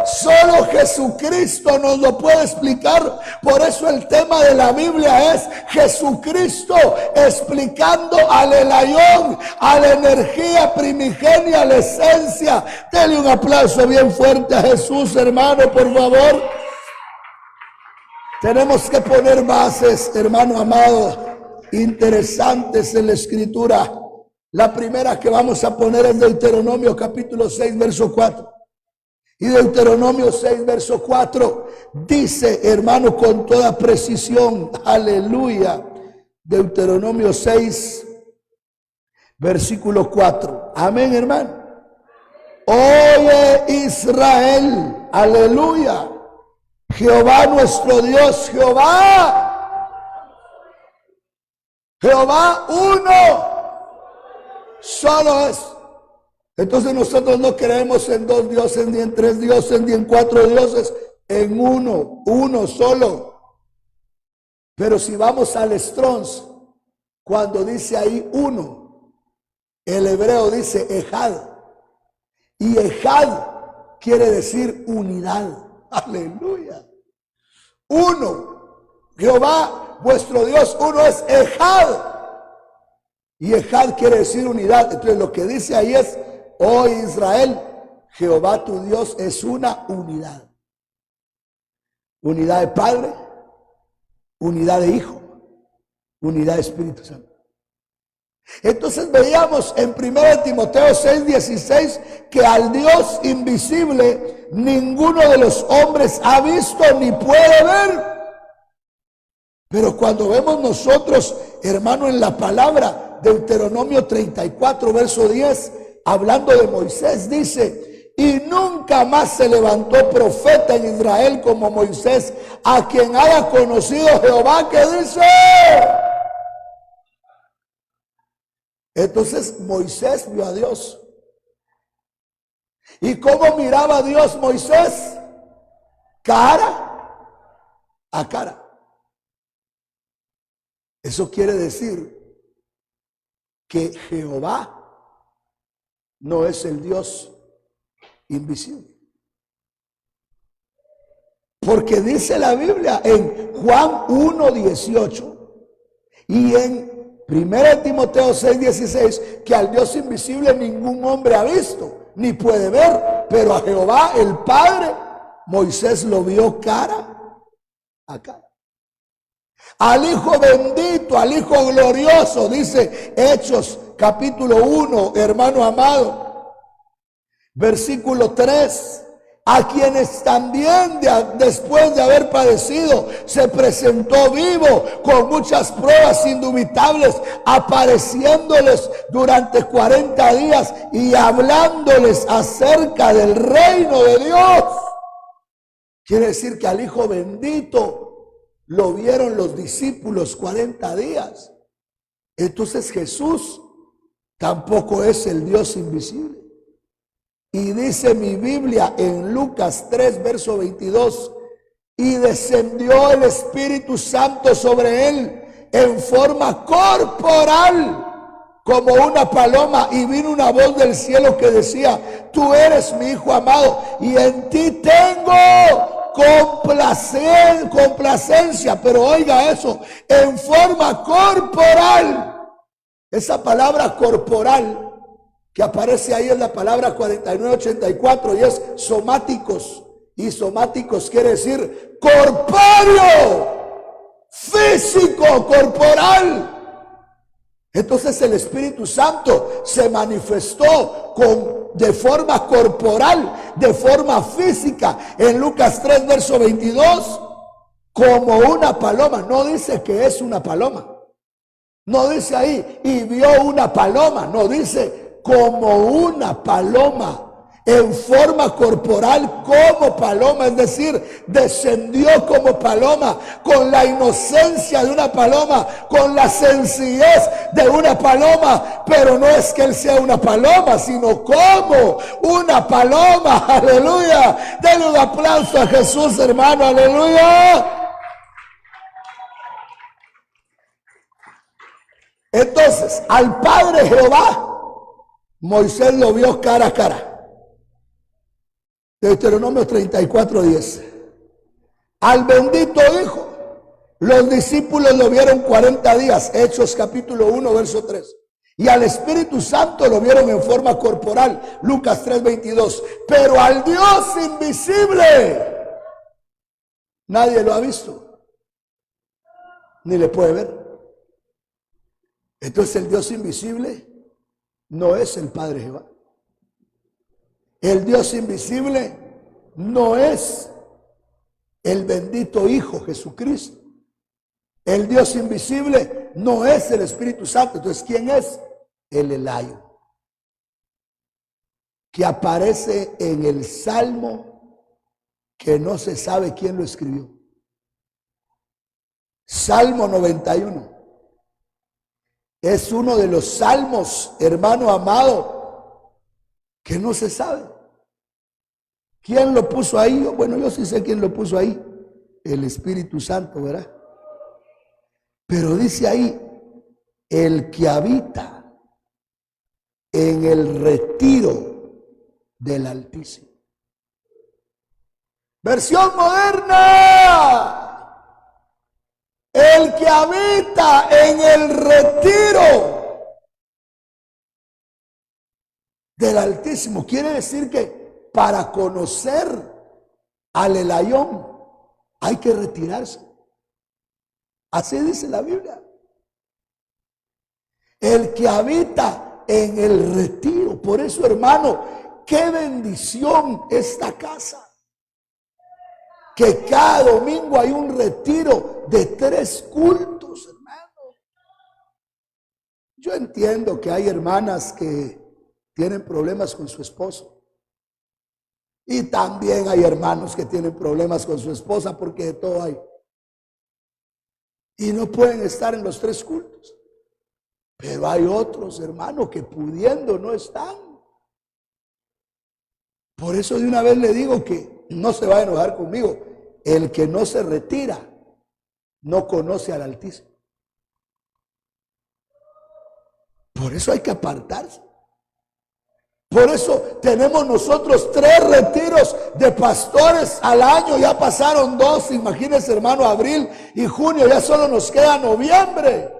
solo Jesucristo nos lo puede explicar. Por eso el tema de la Biblia es Jesucristo explicando al Elayón, a la energía primigenia, a la esencia. Dele un aplauso bien fuerte a Jesús, hermano, por favor. Tenemos que poner bases, hermano amado, interesantes en la escritura. La primera que vamos a poner es Deuteronomio capítulo 6 verso 4. Y Deuteronomio 6 verso 4 dice, hermano, con toda precisión, aleluya, Deuteronomio 6 versículo 4. Amén, hermano. Oye Israel, aleluya, Jehová nuestro Dios, Jehová uno solo es. Entonces nosotros no creemos en dos dioses, ni en tres dioses, ni en cuatro dioses, en uno solo. Pero si vamos al Strong's, cuando dice ahí uno, el hebreo dice ejad, y ejad quiere decir unidad. Aleluya. Uno, Jehová vuestro Dios, uno es ejad. Y ejad quiere decir unidad. Entonces lo que dice ahí es, oh Israel, Jehová tu Dios es una unidad. Unidad de Padre, unidad de Hijo, unidad de Espíritu Santo. Entonces veíamos en 1 Timoteo 6:16 que al Dios invisible ninguno de los hombres ha visto ni puede ver. Pero cuando vemos nosotros, hermano, en la palabra, Deuteronomio 34 verso 10, hablando de Moisés, dice, y nunca más se levantó profeta en Israel como Moisés, a quien haya conocido Jehová, que dice. Entonces Moisés vio a Dios. ¿Y cómo miraba a Dios Moisés? Cara a cara. Eso quiere decir que Jehová no es el Dios invisible. Porque dice la Biblia en Juan 1:18 y en 1 Timoteo 6:16 que al Dios invisible ningún hombre ha visto ni puede ver, pero a Jehová el Padre Moisés lo vio cara a cara. Al Hijo bendito, al Hijo glorioso, dice Hechos capítulo 1, hermano amado, versículo 3, a quienes también después de haber padecido se presentó vivo con muchas pruebas indubitables, apareciéndoles durante 40 días y hablándoles acerca del reino de Dios. Quiere decir que al Hijo bendito lo vieron los discípulos 40 días. Entonces Jesús tampoco es el Dios invisible. Y dice mi Biblia en Lucas 3 verso 22, y descendió el Espíritu Santo sobre él en forma corporal como una paloma, y vino una voz del cielo que decía, tú eres mi Hijo amado y en ti tengo complacencia. Pero oiga eso, en forma corporal. Esa palabra corporal que aparece ahí en la palabra 4984 y es somáticos. Y somáticos quiere decir corpóreo, físico, corporal. Entonces el Espíritu Santo se manifestó de forma corporal, de forma física, en Lucas 3 verso 22, como una paloma. No dice que es una paloma. No dice ahí, y vio una paloma. No dice como una paloma. en forma corporal como paloma, es decir, descendió como paloma, con la inocencia de una paloma, con la sencillez de una paloma, pero no es que él sea una paloma, sino como una paloma. Aleluya. Denle un aplauso a Jesús, hermano. Aleluya. Entonces, al Padre Jehová, Moisés lo vio cara a cara. Deuteronomio 34:10. Al bendito Hijo, los discípulos lo vieron 40 días. Hechos capítulo 1, verso 3. Y al Espíritu Santo lo vieron en forma corporal. Lucas 3:22. Pero al Dios invisible, nadie lo ha visto, ni le puede ver. Entonces el Dios invisible no es el Padre Jehová. El Dios invisible no es el bendito Hijo Jesucristo. El Dios invisible no es el Espíritu Santo. Entonces, ¿quién es? El Elayo, que aparece en el Salmo que no se sabe quién lo escribió. Salmo 91. Es uno de los salmos, hermano amado, que no se sabe. ¿Quién lo puso ahí? Bueno, yo sí sé quién lo puso ahí. El Espíritu Santo, ¿verdad? Pero dice ahí, el que habita en el retiro del Altísimo. Versión moderna. El que habita en el retiro del Altísimo. Quiere decir que para conocer al Elayón hay que retirarse. Así dice la Biblia. El que habita en el retiro. Por eso, hermano, qué bendición esta casa. Que cada domingo hay un retiro de 3 cultos, hermano. Yo entiendo que hay hermanas que tienen problemas con su esposo. Y también hay hermanos que tienen problemas con su esposa, porque de todo hay. Y no pueden estar en los 3 cultos. Pero hay otros, hermanos, que pudiendo no están. Por eso de una vez le digo que no se va a enojar conmigo. El que no se retira no conoce al Altísimo. Por eso hay que apartarse. Por eso tenemos nosotros 3 retiros de pastores al año. Ya pasaron 2, imagínense, hermano, abril y junio. Ya solo nos queda noviembre.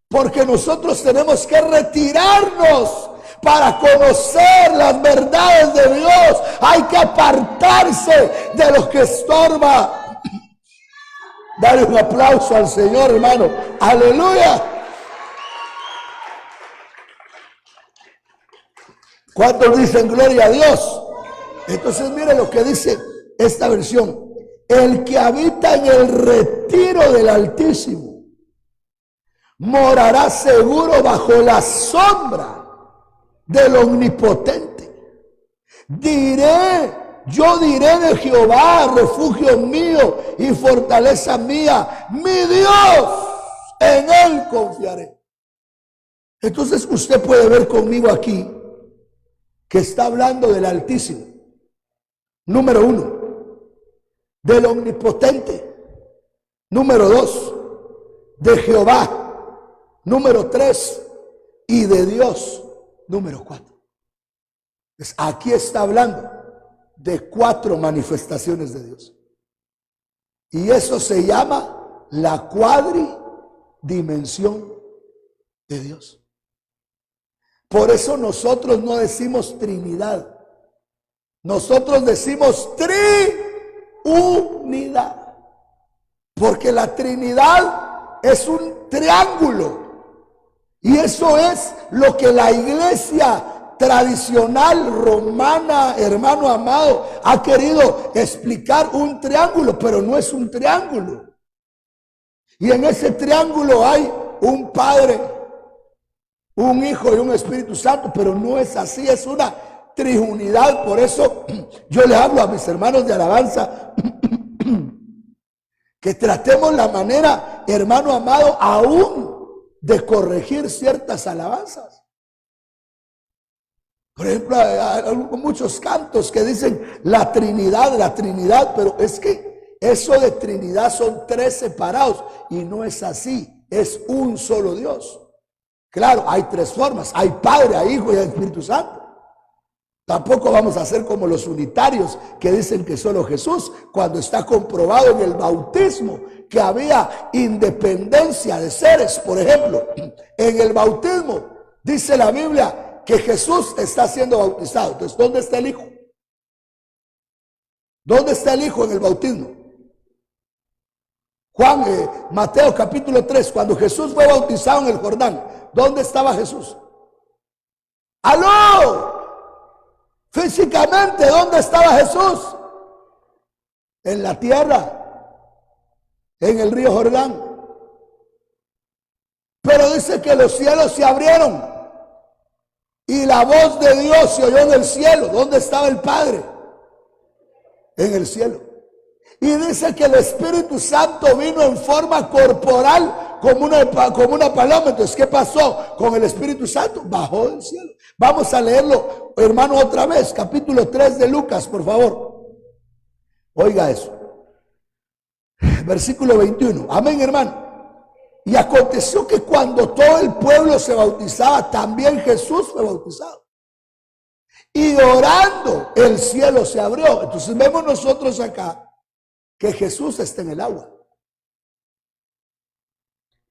Porque nosotros tenemos que retirarnos para conocer las verdades de Dios. Hay que apartarse de los que estorba. Dale un aplauso al Señor, hermano. Aleluya. ¿Cuántos dicen gloria a Dios? Entonces mire lo que dice esta versión. El que habita en el retiro del Altísimo morará seguro bajo la sombra del Omnipotente. Yo diré de Jehová, refugio mío y fortaleza mía, mi Dios, en él confiaré. Entonces usted puede ver conmigo aquí que está hablando del Altísimo. Número 1, del Omnipotente. Número 2, de Jehová. Número 3, y de Dios. Número 4. Pues aquí está hablando de 4 manifestaciones de Dios. Y eso se llama la cuadridimensión de Dios. Por eso nosotros no decimos Trinidad. Nosotros decimos triunidad. Porque la Trinidad es un triángulo. Y eso es lo que la iglesia tradicional romana, hermano amado, ha querido explicar un triángulo, pero no es un triángulo. Y en ese triángulo hay un Padre, un Hijo y un Espíritu Santo, pero no es así, es una triunidad. Por eso yo le hablo a mis hermanos de alabanza que tratemos la manera, hermano amado, aún de corregir ciertas alabanzas. Por ejemplo, hay muchos cantos que dicen la Trinidad, pero es que eso de Trinidad son tres separados y no es así, es un solo Dios. Claro, hay tres formas, hay Padre, hay Hijo y hay Espíritu Santo. Tampoco vamos a ser como los unitarios que dicen que solo Jesús, cuando está comprobado en el bautismo que había independencia de seres. Por ejemplo, en el bautismo dice la Biblia que Jesús está siendo bautizado. Entonces, ¿dónde está el Hijo? ¿Dónde está el Hijo en el bautismo? Mateo capítulo 3, cuando Jesús fue bautizado en el Jordán, ¿dónde estaba Jesús? ¡Aló! Físicamente, ¿dónde estaba Jesús? En la tierra, en el río Jordán. Pero dice que los cielos se abrieron y la voz de Dios se oyó en el cielo. ¿Dónde estaba el Padre? En el cielo. Y dice que el Espíritu Santo vino en forma corporal como una paloma. Entonces, ¿qué pasó con el Espíritu Santo? Bajó del cielo. Vamos a leerlo, hermano, otra vez. Capítulo 3 de Lucas, por favor. Oiga eso. Versículo 21. Amén, hermano. Y aconteció que cuando todo el pueblo se bautizaba, también Jesús fue bautizado. Y orando, el cielo se abrió. Entonces vemos nosotros acá que Jesús está en el agua.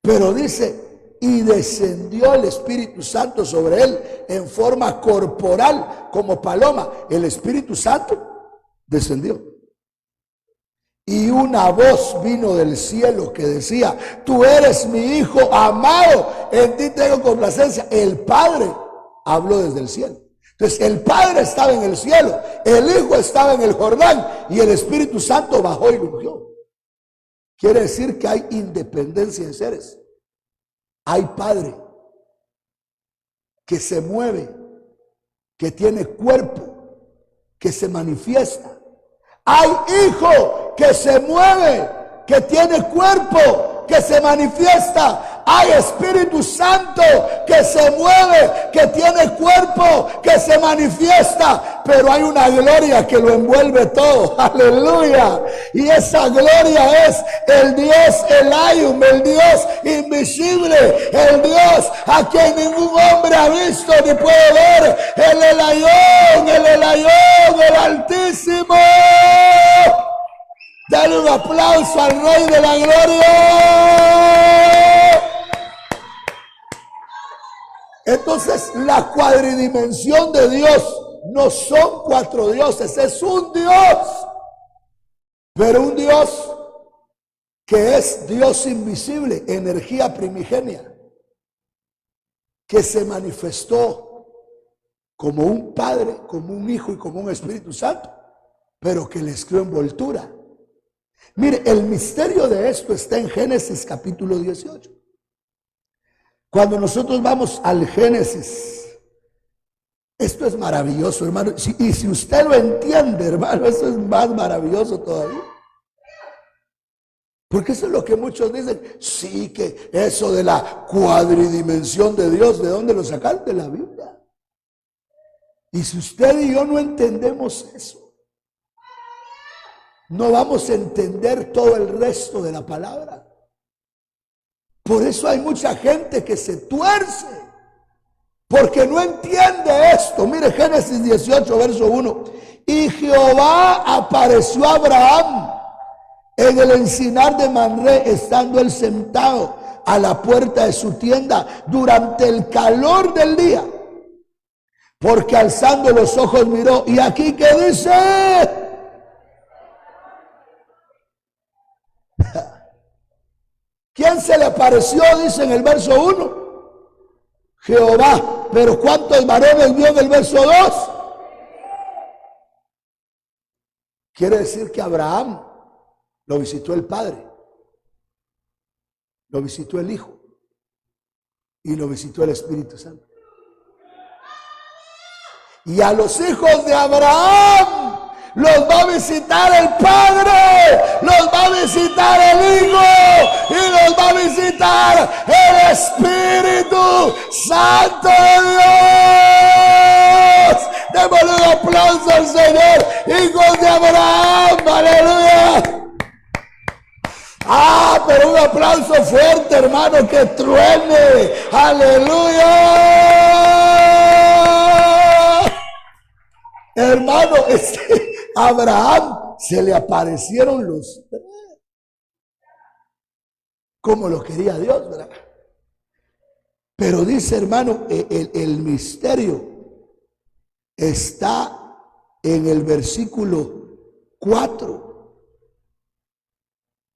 Pero dice, y descendió el Espíritu Santo sobre él en forma corporal como paloma. El Espíritu Santo descendió. Y una voz vino del cielo que decía, tú eres mi Hijo amado, en ti tengo complacencia. El Padre habló desde el cielo. Entonces el Padre estaba en el cielo, el Hijo estaba en el Jordán y el Espíritu Santo bajó y lo ungió. Quiere decir que hay independencia en seres. Hay Padre que se mueve, que tiene cuerpo, que se manifiesta. Hay Hijo que se mueve, que tiene cuerpo, que se manifiesta. Hay Espíritu Santo que se mueve, que tiene cuerpo, que se manifiesta, pero hay una gloria que lo envuelve todo. Aleluya. Y esa gloria es el Dios Elium, el Dios invisible, el Dios a quien ningún hombre ha visto ni puede ver, el Elión, el Altísimo. Dale un aplauso al Rey de la Gloria. Entonces, la cuadridimensión de Dios no son cuatro dioses, es un Dios. Pero un Dios que es Dios invisible, energía primigenia, que se manifestó como un Padre, como un Hijo y como un Espíritu Santo, pero que les creó envoltura. Mire, el misterio de esto está en Génesis capítulo 18. Cuando nosotros vamos al Génesis, esto es maravilloso, hermano. Y si usted lo entiende, hermano, eso es más maravilloso todavía. Porque eso es lo que muchos dicen. Sí, que eso de la cuadridimensión de Dios, ¿de dónde lo sacan? De la Biblia. Y si usted y yo no entendemos eso, no vamos a entender todo el resto de la palabra. Por eso hay mucha gente que se tuerce, porque no entiende esto. Mire Génesis 18, verso 1. Y Jehová apareció a Abraham en el encinar de Mamré, estando él sentado a la puerta de su tienda durante el calor del día. Porque alzando los ojos miró, y aquí que dice... ¿Quién se le apareció? Dice en el verso 1. Jehová. Pero ¿cuántos varones vio en el verso 2? Quiere decir que Abraham lo visitó el Padre, lo visitó el Hijo y lo visitó el Espíritu Santo. Y a los hijos de Abraham los va a visitar el Padre, los va a visitar el Hijo y los va a visitar el Espíritu Santo de Dios. Démosle un aplauso al Señor, hijos de Abraham, aleluya. Pero un aplauso fuerte, hermano, que truene, aleluya. Hermano, a Abraham se le aparecieron los tres, como lo quería Dios, ¿verdad? Pero dice, hermano, el misterio está en el versículo 4.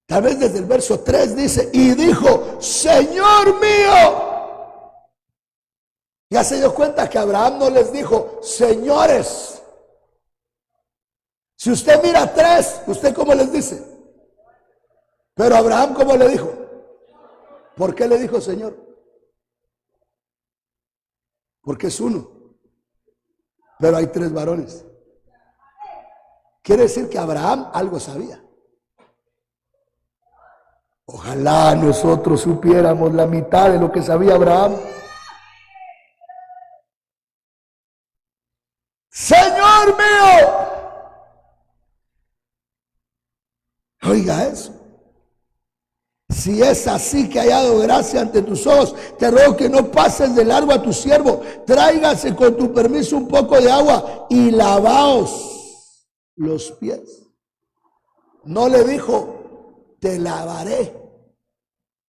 Tal vez desde el verso 3 dice, y dijo, Señor mío. Ya se dio cuenta que Abraham no les dijo, señores. Si usted mira 3, ¿usted cómo les dice? Pero Abraham, ¿cómo le dijo? ¿Por qué le dijo Señor? Porque es uno. Pero hay 3 varones. Quiere decir que Abraham algo sabía. Ojalá nosotros supiéramos la mitad de lo que sabía Abraham. Señor mío. Oiga eso. Si es así que he hallado gracia ante tus ojos, te ruego que no pases de largo a tu siervo. Tráigase con tu permiso un poco de agua y lavaos los pies. No le dijo, te lavaré.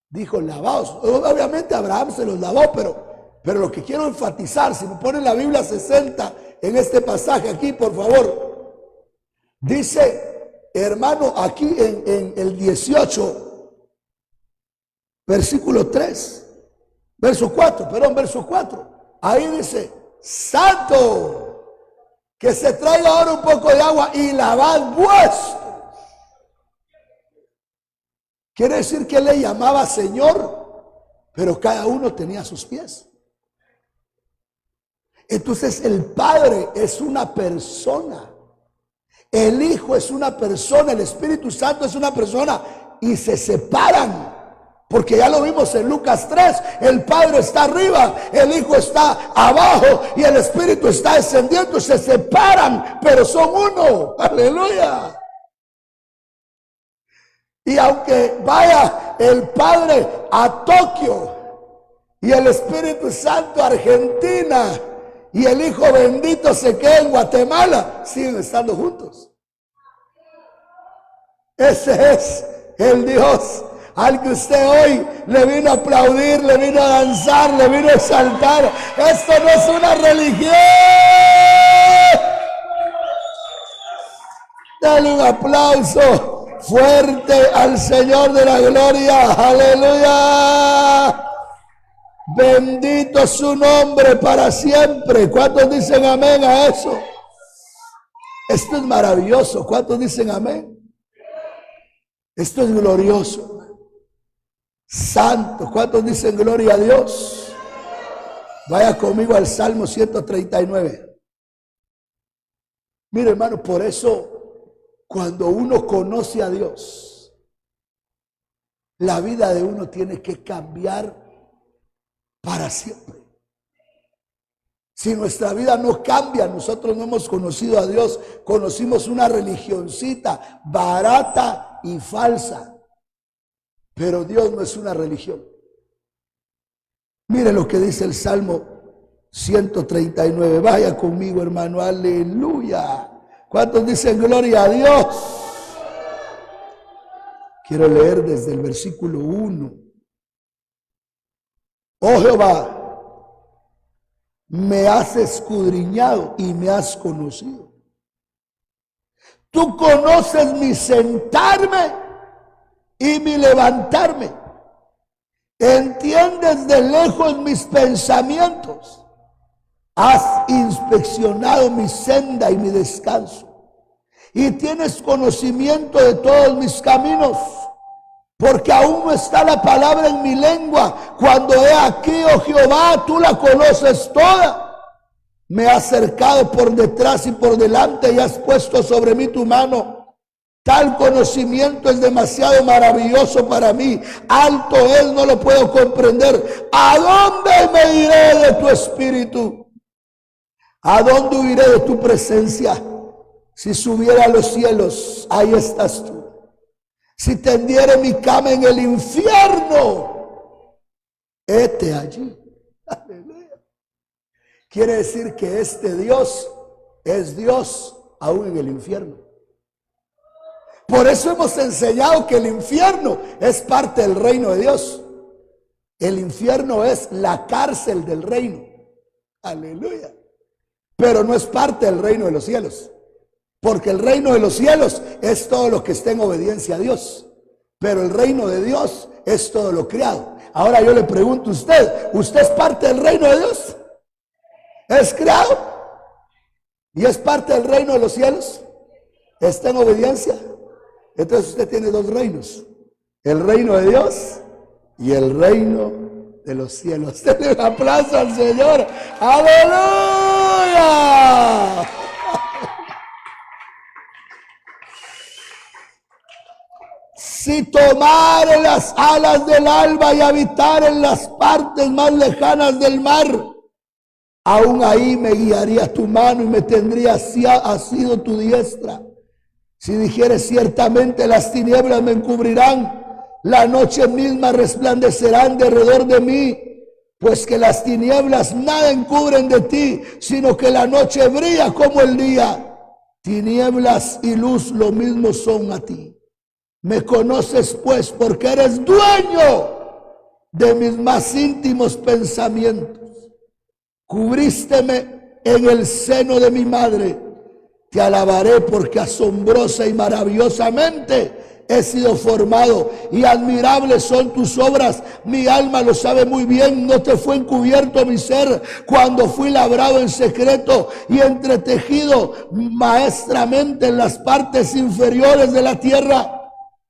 Dijo, lavaos. Obviamente Abraham se los lavó, pero lo que quiero enfatizar, si me ponen la Biblia 60 en este pasaje aquí, por favor. Dice, hermano, aquí en el 18, versículo 3, verso 4. Ahí dice, santo, que se traiga ahora un poco de agua y lavad vuestros. Quiere decir que le llamaba Señor, pero cada uno tenía sus pies. Entonces el Padre es una persona, el Hijo es una persona, el Espíritu Santo es una persona, y se separan. Porque ya lo vimos en Lucas 3, el Padre está arriba, el Hijo está abajo y el Espíritu está descendiendo, se separan, pero son uno. Aleluya. Y aunque vaya el Padre a Tokio y el Espíritu Santo a Argentina y el Hijo bendito se quede en Guatemala, siguen estando juntos. Ese es el Dios al que usted hoy le vino a aplaudir, le vino a danzar, le vino a exaltar. Esto no es una religión. Dale un aplauso fuerte al Señor de la gloria. Aleluya. Bendito su nombre para siempre. ¿Cuántos dicen amén a eso? Esto es maravilloso. ¿Cuántos dicen amén? Esto es glorioso. Santo. ¿Cuántos dicen gloria a Dios? Vaya conmigo al Salmo 139. Mire, hermano, por eso cuando uno conoce a Dios, la vida de uno tiene que cambiar para siempre. Si nuestra vida no cambia, nosotros no hemos conocido a Dios, conocimos una religioncita barata y falsa. Pero Dios no es una religión. Mire lo que dice el Salmo 139. Vaya conmigo, hermano, aleluya. ¿Cuántos dicen gloria a Dios? Quiero leer desde el versículo 1. Oh Jehová, me has escudriñado y me has conocido. Tú conoces mi sentarme y mi levantarme. Entiendes de lejos mis pensamientos. Has inspeccionado mi senda y mi descanso. Y tienes conocimiento de todos mis caminos. Porque aún no está la palabra en mi lengua. Cuando he aquí, oh Jehová, tú la conoces toda. Me has cercado por detrás y por delante y has puesto sobre mí tu mano. Tal conocimiento es demasiado maravilloso para mí. Alto es, no lo puedo comprender. ¿A dónde me iré de tu espíritu? ¿A dónde huiré de tu presencia? Si subiera a los cielos, ahí estás tú. Si tendiere mi cama en el infierno, hete allí. Aleluya. Quiere decir que este Dios es Dios aún en el infierno. Por eso hemos enseñado que el infierno es parte del reino de Dios. El infierno es la cárcel del reino. Aleluya. Pero no es parte del reino de los cielos. Porque el reino de los cielos es todo lo que esté en obediencia a Dios. Pero el reino de Dios es todo lo creado. Ahora yo le pregunto a usted, ¿usted es parte del reino de Dios? ¿Es creado? ¿Y es parte del reino de los cielos? ¿Está en obediencia? Entonces usted tiene dos reinos. El reino de Dios y el reino de los cielos. Denle un aplauso al Señor. ¡Aleluya! Si tomare las alas del alba y habitar en las partes más lejanas del mar, aún ahí me guiaría tu mano y me tendría asido tu diestra. Si dijeres ciertamente las tinieblas me encubrirán, la noche misma resplandecerán derredor de mí, pues que las tinieblas nada encubren de ti, sino que la noche brilla como el día. Tinieblas y luz lo mismo son a ti. Me conoces pues porque eres dueño de mis más íntimos pensamientos. Cubrísteme en el seno de mi madre. Te alabaré porque asombrosa y maravillosamente he sido formado y admirables son tus obras. Mi alma lo sabe muy bien. No te fue encubierto mi ser cuando fui labrado en secreto y entretejido maestramente en las partes inferiores de la tierra.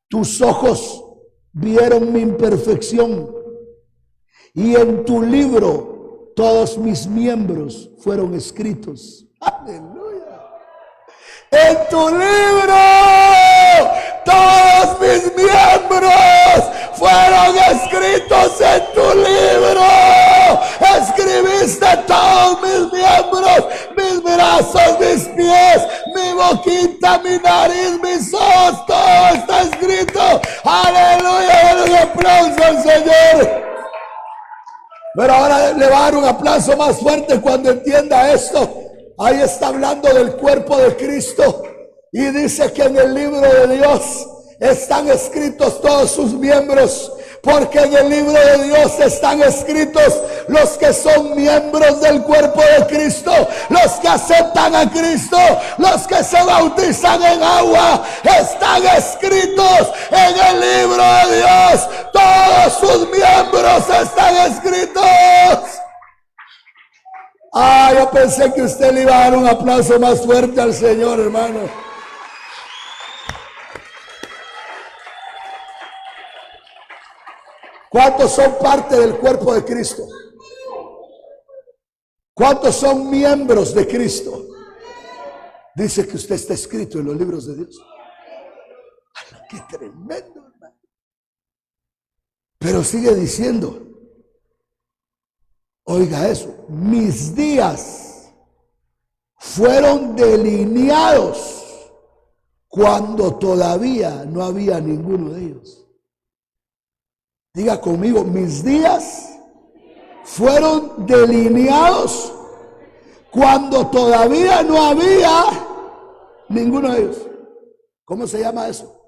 Tus ojos vieron mi imperfección y en tu libro todos mis miembros fueron escritos. Aleluya. En tu libro todos mis miembros fueron escritos en tu libro. Escribiste todos mis miembros, mis brazos, mis pies, mi boquita, mi nariz, mis ojos, todo está escrito. Aleluya, denle un aplauso al Señor. Pero ahora le va a dar un aplauso más fuerte cuando entienda esto. Ahí está hablando del cuerpo de Cristo y dice que en el libro de Dios están escritos todos sus miembros, porque en el libro de Dios están escritos los que son miembros del cuerpo de Cristo, los que aceptan a Cristo, los que se bautizan en agua, están escritos en el libro de Dios. Todos sus miembros están escritos. Yo pensé que usted le iba a dar un aplauso más fuerte al Señor, hermano. ¿Cuántos son parte del cuerpo de Cristo? ¿Cuántos son miembros de Cristo? Dice que usted está escrito en los libros de Dios. ¡Qué tremendo, hermano! Pero sigue diciendo, oiga eso, mis días fueron delineados cuando todavía no había ninguno de ellos. Diga conmigo, mis días fueron delineados cuando todavía no había ninguno de ellos. ¿Cómo se llama eso?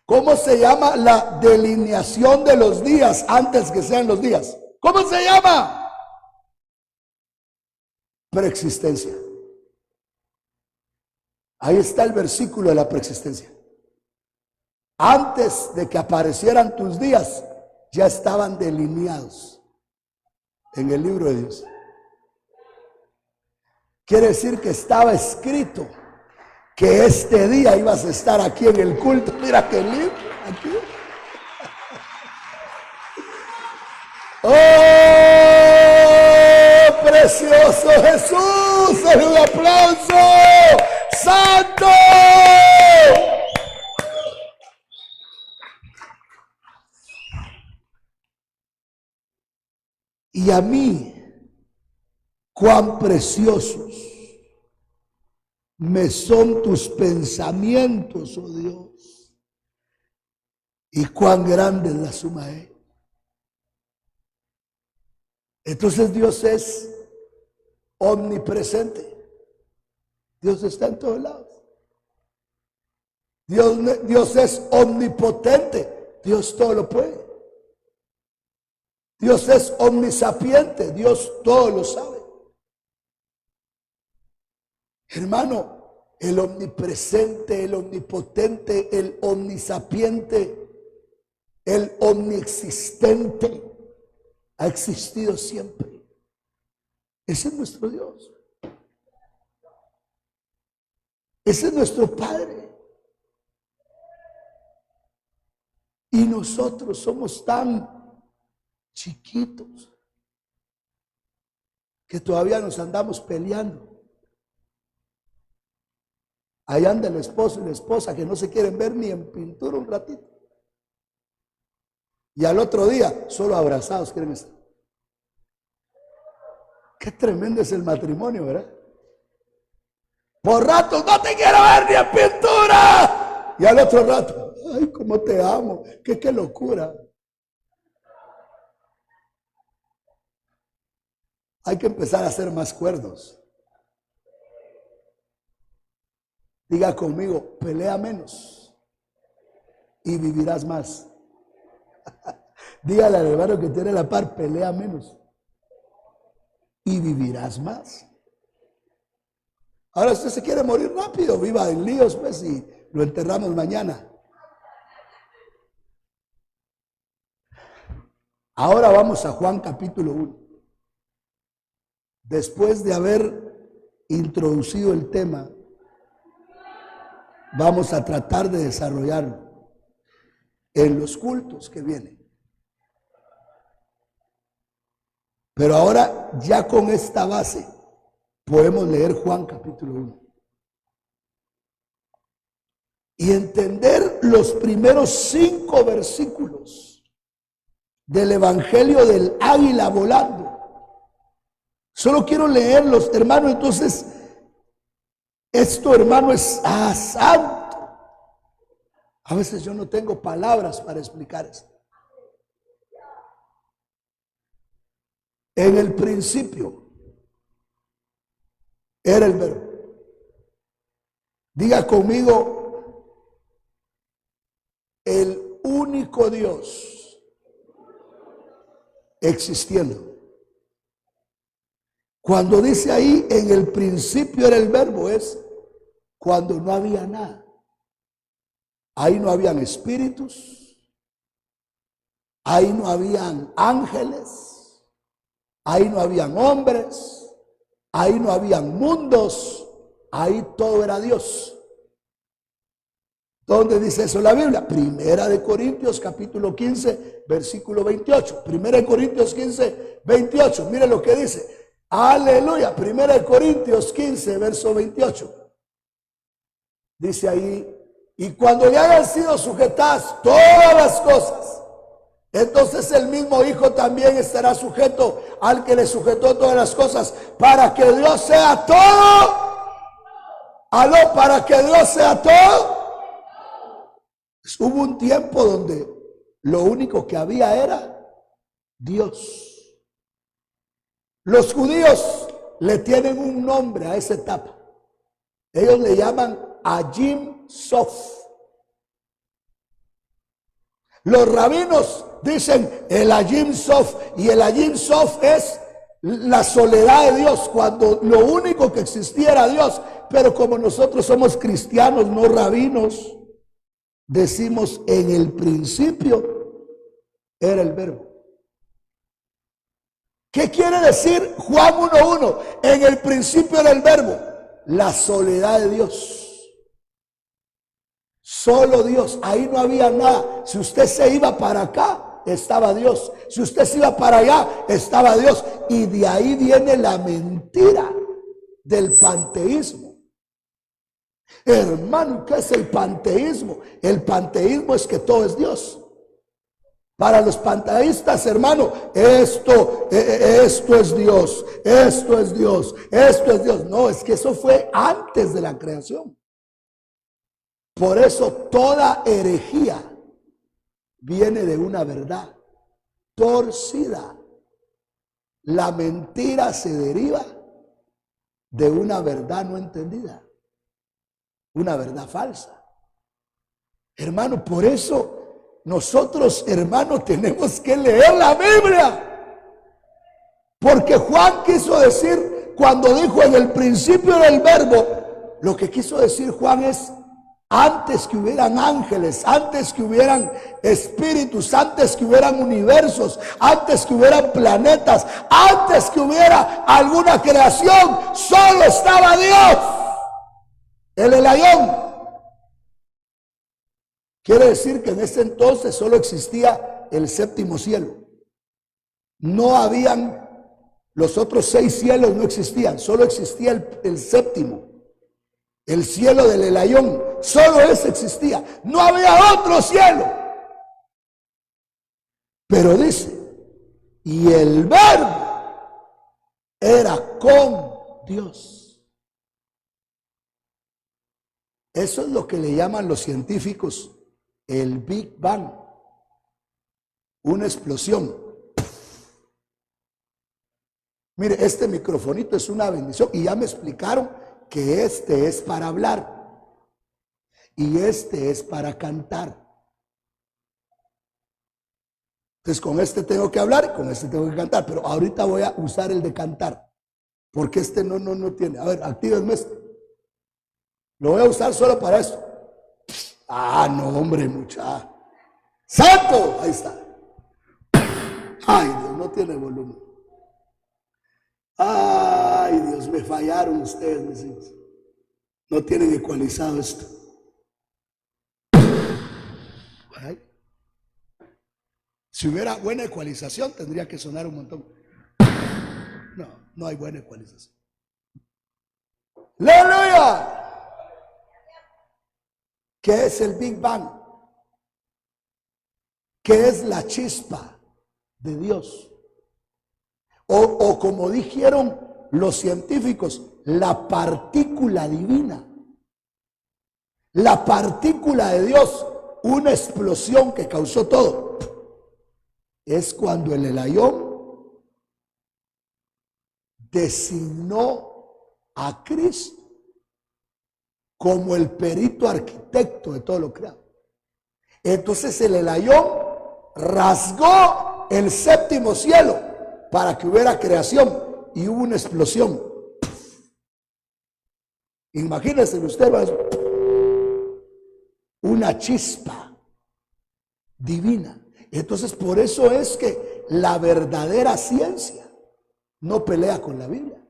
¿Cómo se llama la delineación de los días antes que sean los días? ¿Cómo se llama? Preexistencia. Ahí está el versículo de la preexistencia. Antes de que aparecieran tus días, ya estaban delineados en el libro de Dios. Quiere decir que estaba escrito que este día ibas a estar aquí en el culto. Mira qué lindo, aquí. Oh, precioso Jesús! ¡En un aplauso! ¡Santo! Y a mí, cuán preciosos me son tus pensamientos, oh Dios, y cuán grande es la suma de ellos. Entonces Dios es omnipresente. Dios está en todos lados. Dios es omnipotente. Dios todo lo puede. Dios es omnisapiente. Dios todo lo sabe. Hermano, el omnipresente, el omnipotente, el omnisapiente, el omniexistente ha existido siempre. Ese es nuestro Dios. Ese es nuestro Padre. Y nosotros somos tan chiquitos que todavía nos andamos peleando. Ahí anda el esposo y la esposa que no se quieren ver ni en pintura un ratito. Y al otro día, solo abrazados quieren estar. Qué tremendo es el matrimonio, ¿verdad? Por rato, no te quiero ver ni en pintura. Y al otro rato, ay, cómo te amo. Qué locura. Hay que empezar a hacer más cuerdos. Diga conmigo, pelea menos y vivirás más. Dígale al hermano que tiene la par, pelea menos y vivirás más. Ahora usted se quiere morir rápido, viva en líos pues y lo enterramos mañana. Ahora vamos a Juan capítulo 1. Después de haber introducido el tema, vamos a tratar de desarrollarlo en los cultos que vienen. Pero ahora, ya con esta base, podemos leer Juan capítulo 1 y entender los primeros 5 versículos del Evangelio del águila volando. Solo quiero leerlos, hermano. Entonces, esto, hermano, es santo. A veces yo no tengo palabras para explicar esto. En el principio era el verbo. Diga conmigo, el único Dios existiendo. Cuando dice ahí, en el principio era el verbo, es cuando no había nada. Ahí no habían espíritus, ahí no habían ángeles, ahí no habían hombres, ahí no habían mundos, ahí todo era Dios. ¿Dónde dice eso la Biblia? Primera de Corintios capítulo 15 versículo 28. Primera de Corintios 15 28. Mire lo que dice. Aleluya. Primera de Corintios 15 verso 28. Dice ahí, y cuando le hayan sido sujetadas todas las cosas, entonces el mismo Hijo también estará sujeto al que le sujetó todas las cosas, para que Dios sea todo. Aló, para que Dios sea todo. Hubo un tiempo donde lo único que había era Dios. Los judíos le tienen un nombre a esa etapa. Ellos le llaman Ayim Sof. Los rabinos dicen el Ayim Sof, y el Ayim Sof es la soledad de Dios, cuando lo único que existía era Dios. Pero como nosotros somos cristianos, no rabinos, decimos en el principio era el verbo. ¿Qué quiere decir Juan 1:1? En el principio era el verbo, la soledad de Dios. Solo Dios, ahí no había nada. Si usted se iba para acá, estaba Dios. Si usted se iba para allá, estaba Dios. Y de ahí viene la mentira del panteísmo. Hermano, ¿qué es el panteísmo? El panteísmo es que todo es Dios. Para los panteístas, hermano, esto es Dios, esto es Dios, esto es Dios. No, es que eso fue antes de la creación. Por eso toda herejía viene de una verdad torcida. La mentira se deriva de una verdad no entendida, una verdad falsa. Hermano, por eso nosotros, hermano, tenemos que leer la Biblia. Porque Juan quiso decir, cuando dijo en el principio del verbo, lo que quiso decir Juan es, antes que hubieran ángeles, antes que hubieran espíritus, antes que hubieran universos, antes que hubieran planetas, antes que hubiera alguna creación, solo estaba Dios, el Elayón. Quiere decir que en ese entonces solo existía el séptimo cielo. No habían, los otros 6 cielos no existían, solo existía el séptimo. El cielo del Elayón, solo ese existía. No había otro cielo. Pero dice, y el verbo era con Dios. Eso es lo que le llaman los científicos el Big Bang, una explosión. Mire, este microfonito es una bendición y ya me explicaron que este es para hablar y este es para cantar. Entonces con este tengo que hablar y con este tengo que cantar, pero ahorita voy a usar el de cantar porque este no tiene. A ver, actívenme este. Lo voy a usar solo para esto. Ah, no, hombre, muchacho. ¡Santo! Ahí está. Ay, Dios, no tiene volumen. Ay, Dios, me fallaron ustedes, mis hijos. No tienen ecualizado esto. Ay. Si hubiera buena ecualización, tendría que sonar un montón. No, no hay buena ecualización. ¡Aleluya! ¿Qué es el Big Bang? ¿Qué es la chispa de Dios? O como dijeron los científicos, la partícula divina. La partícula de Dios, una explosión que causó todo. Es cuando el Elayón designó a Cristo como el perito arquitecto de todo lo creado. Entonces el Elayón rasgó el séptimo cielo para que hubiera creación y hubo una explosión. Imagínense usted, una chispa divina. Entonces por eso es que la verdadera ciencia no pelea con la Biblia.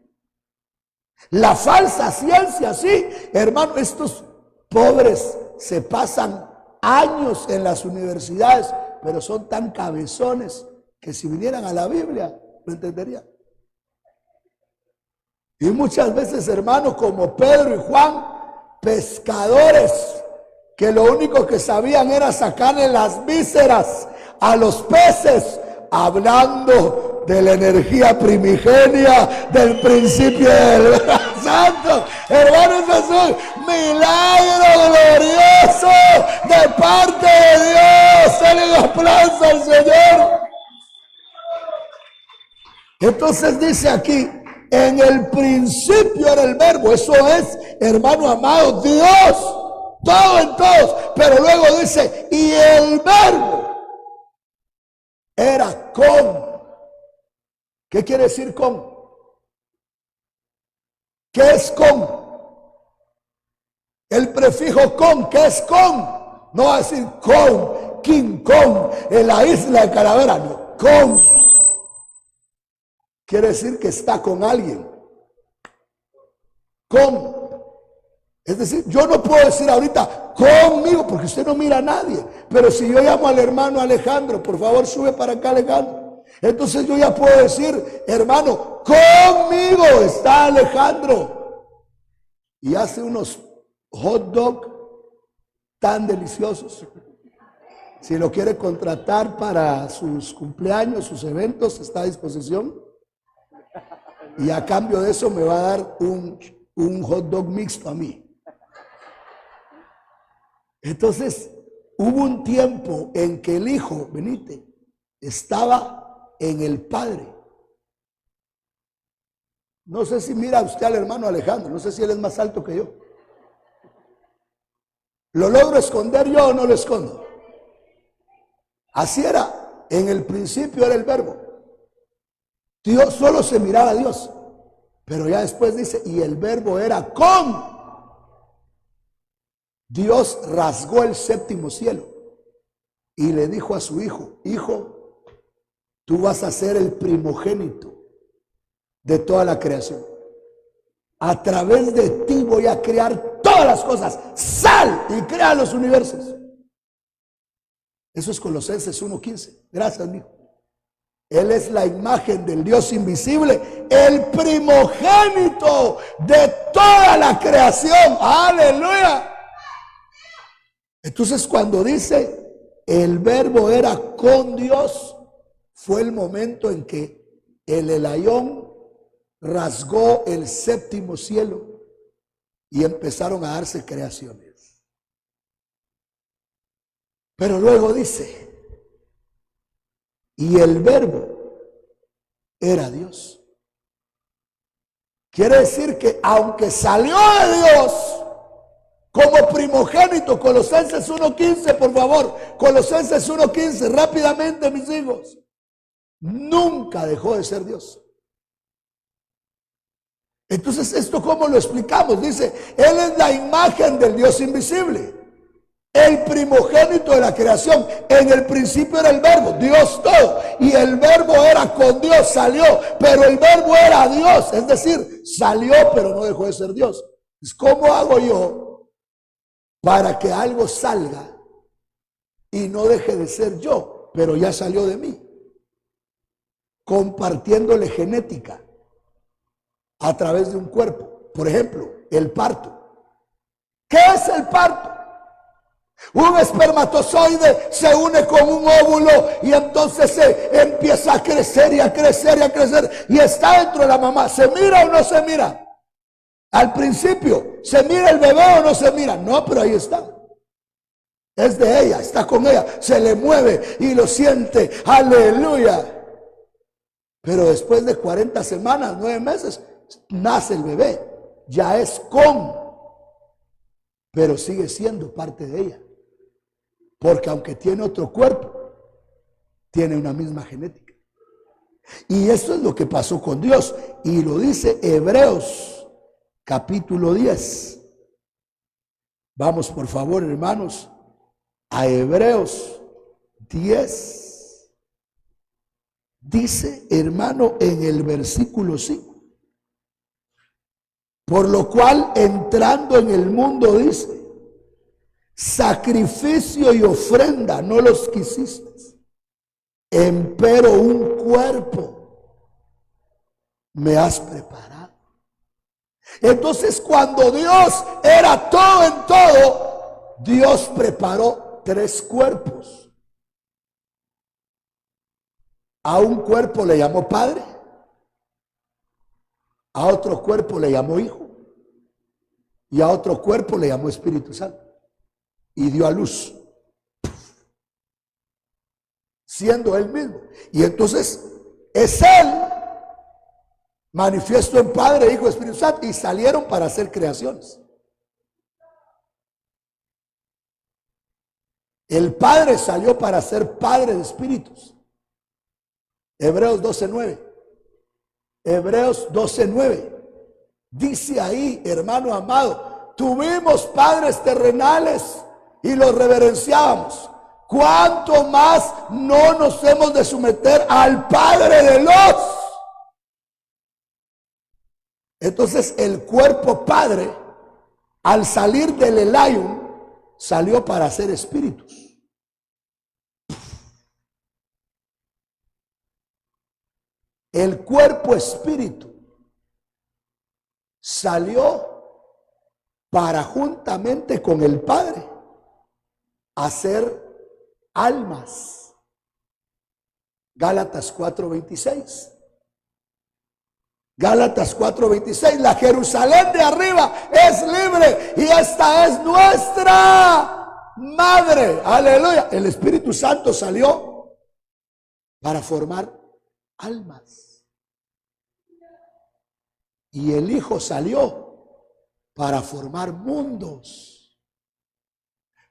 La falsa ciencia, sí, hermano, estos pobres se pasan años en las universidades, pero son tan cabezones que si vinieran a la Biblia, lo entenderían. Y muchas veces, hermano, como Pedro y Juan, pescadores, que lo único que sabían era sacarle las vísceras a los peces, hablando de la energía primigenia del principio del Santo. Hermanos, es un milagro glorioso de parte de Dios. Denle un aplauso al Señor. Entonces dice aquí, en el principio era el verbo. Eso es, hermano amado, Dios, todo en todos. Pero luego dice, y el verbo era con. ¿Qué quiere decir con? ¿Qué es con? El prefijo con, ¿qué es con? No va a decir con, King Kong, en la isla de Calavera, no, con. Quiere decir que está con alguien. Con. Es decir, yo no puedo decir ahorita conmigo, porque usted no mira a nadie. Pero si yo llamo al hermano Alejandro, por favor sube para acá, Alejandro. Entonces yo ya puedo decir, hermano, conmigo está Alejandro. Y hace unos hot dog tan deliciosos. Si lo quiere contratar para sus cumpleaños, sus eventos, está a disposición. Y a cambio de eso me va a dar un hot dog mixto a mí. Entonces, hubo un tiempo en que el hijo, venite, estaba en el padre. No sé si mira usted al hermano Alejandro, no sé si él es más alto que yo. ¿Lo logro esconder yo o no lo escondo? Así era, en el principio era el verbo. Dios solo se miraba a Dios, pero ya después dice, y el verbo era con. Dios rasgó el séptimo cielo y le dijo a su hijo, hijo, tú vas a ser el primogénito de toda la creación. A través de ti voy a crear todas las cosas. Sal y crea los universos. Eso es Colosenses 1:15. Gracias, mijo. Él es la imagen del Dios invisible, el primogénito de toda la creación. Aleluya. Entonces, cuando dice el verbo era con Dios, fue el momento en que el Elayón rasgó el séptimo cielo y empezaron a darse creaciones. Pero luego dice, y el verbo era Dios. Quiere decir que aunque salió de Dios como primogénito, Colosenses 1:15, por favor, Colosenses 1:15, rápidamente, mis hijos, nunca dejó de ser Dios. Entonces, ¿esto cómo lo explicamos? Dice, Él es la imagen del Dios invisible, el primogénito de la creación. En el principio era el verbo, Dios todo, y el verbo era con Dios, salió, pero el verbo era Dios, es decir, salió pero no dejó de ser Dios. ¿Cómo hago yo para que algo salga y no deje de ser yo, pero ya salió de mí? Compartiéndole genética a través de un cuerpo. Por ejemplo, el parto. ¿Qué es el parto? Un espermatozoide se une con un óvulo y entonces se empieza a crecer y a crecer y a crecer y está dentro de la mamá. ¿Se mira o no se mira? Al principio, ¿se mira el bebé o no se mira? No, pero ahí está. Es de ella, está con ella, se le mueve y lo siente. Aleluya. Pero después de 40 semanas, 9 meses, nace el bebé. Ya es con, pero sigue siendo parte de ella. Porque aunque tiene otro cuerpo, tiene una misma genética. Y eso es lo que pasó con Dios. Y lo dice Hebreos capítulo 10. Vamos por favor, hermanos, a Hebreos 10. Dice, hermano, en el versículo 5. Por lo cual, entrando en el mundo, dice, sacrificio y ofrenda no los quisiste, empero un cuerpo me has preparado. Entonces, cuando Dios era todo en todo, Dios preparó 3 cuerpos. A un cuerpo le llamó Padre, a otro cuerpo le llamó Hijo y a otro cuerpo le llamó Espíritu Santo. Y dio a luz, siendo Él mismo. Y entonces es Él manifiesto en Padre, Hijo, Espíritu Santo, y salieron para hacer creaciones. El Padre salió para ser Padre de espíritus. Hebreos 12:9. Hebreos 12:9. Dice ahí, hermano amado, tuvimos padres terrenales y los reverenciábamos. ¿Cuánto más no nos hemos de someter al Padre de los? Entonces el cuerpo padre al salir del Elión, salió para ser espíritus. El cuerpo espíritu salió para juntamente con el Padre hacer almas. Gálatas 4:26. Gálatas 4:26. La Jerusalén de arriba es libre y esta es nuestra madre. Aleluya. El Espíritu Santo salió para formar almas. Y el Hijo salió para formar mundos.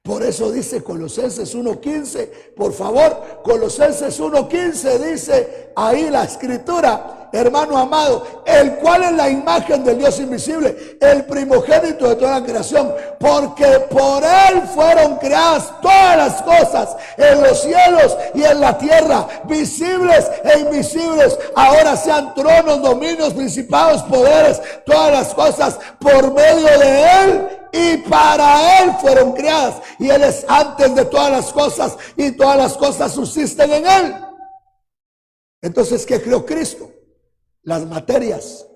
Por eso dice Colosenses 1:15, por favor, Colosenses 1:15 dice ahí la escritura, hermano amado, el cual es la imagen del Dios invisible, el primogénito de toda la creación, porque por él fueron creadas todas las cosas en los cielos y en la tierra, visibles e invisibles, ahora sean tronos, dominios, principados, poderes, todas las cosas por medio de él y para él fueron creadas, y él es antes de todas las cosas y todas las cosas subsisten en él. Entonces, ¿qué creó Cristo? Las materias,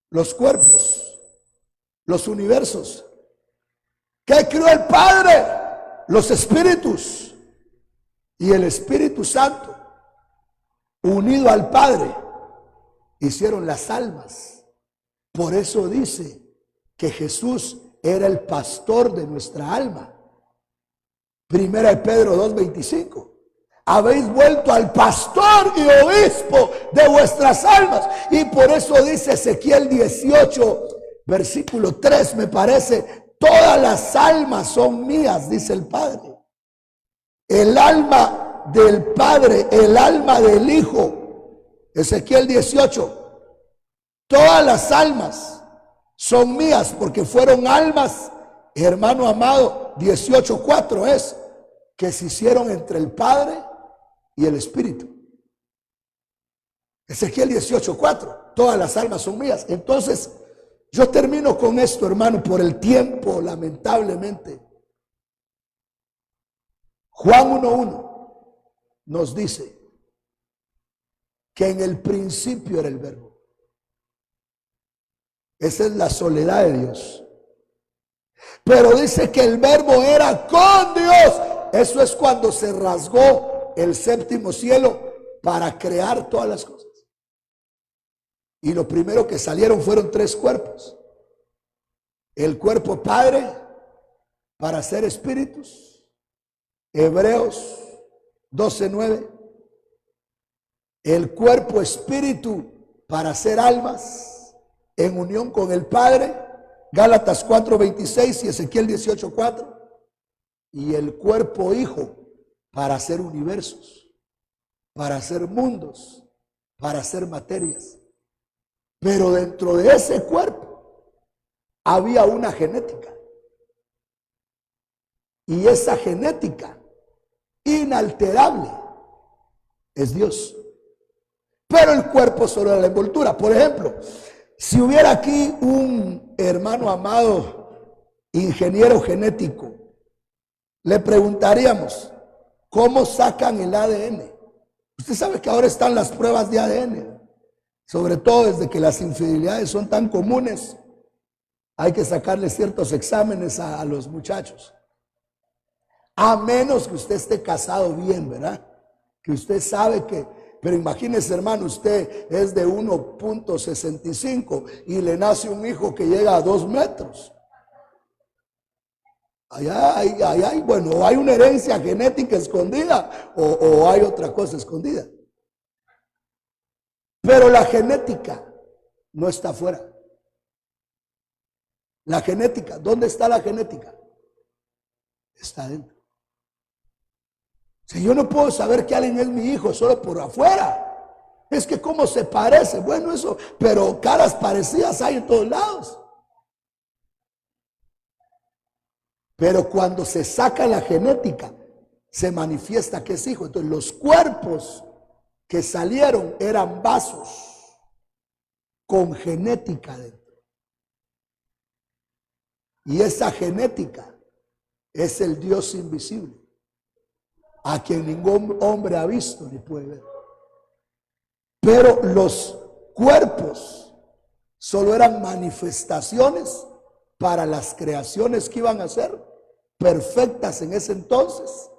los cuerpos, los universos. ¿Qué creó el Padre? Los espíritus. Y el Espíritu Santo, unido al Padre, hicieron las almas. Por eso dice que Jesús era el pastor de nuestra alma. Primera de Pedro 2:25. Habéis vuelto al pastor y obispo de vuestras almas. Y por eso dice Ezequiel 18, versículo 3, me parece, todas las almas son mías, dice el Padre. El alma del Padre, el alma del Hijo. Ezequiel 18, todas las almas son mías porque fueron almas, hermano amado, 18:4 es, que se hicieron entre el Padre y el Espíritu. Ezequiel 18:4, todas las almas son mías. Entonces, yo termino con esto, hermano, por el tiempo, lamentablemente. Juan 1:1 nos dice que en el principio era el Verbo. Esa es la soledad de Dios. Pero dice que el Verbo era con Dios. Eso es cuando se rasgó el séptimo cielo para crear todas las cosas. Y lo primero que salieron fueron 3 cuerpos. El cuerpo Padre para ser espíritus. Hebreos 12:9. El cuerpo Espíritu para ser almas en unión con el Padre. Gálatas 4:26 y Ezequiel 18:4. Y el cuerpo Hijo para hacer universos, para hacer mundos, para hacer materias. Pero dentro de ese cuerpo había una genética. Y esa genética inalterable es Dios. Pero el cuerpo solo era la envoltura. Por ejemplo, si hubiera aquí un hermano amado, ingeniero genético, le preguntaríamos, ¿cómo sacan el ADN? Usted sabe que ahora están las pruebas de ADN, sobre todo desde que las infidelidades son tan comunes, hay que sacarle ciertos exámenes a los muchachos. A menos que usted esté casado bien, ¿verdad? Que usted sabe que, pero imagínese, hermano, usted es de 1.65 y le nace un hijo que llega a 2 metros. Allá hay, bueno, hay una herencia genética escondida o hay otra cosa escondida. Pero la genética no está afuera. La genética, ¿dónde está la genética? Está adentro. Si yo no puedo saber que alguien es mi hijo solo por afuera, es que cómo se parece, bueno eso, pero caras parecidas hay en todos lados. Pero cuando se saca la genética, se manifiesta que es hijo. Entonces los cuerpos que salieron eran vasos con genética dentro. Y esa genética es el Dios invisible, a quien ningún hombre ha visto ni puede ver. Pero los cuerpos solo eran manifestaciones para las creaciones que iban a ser perfectas en ese entonces,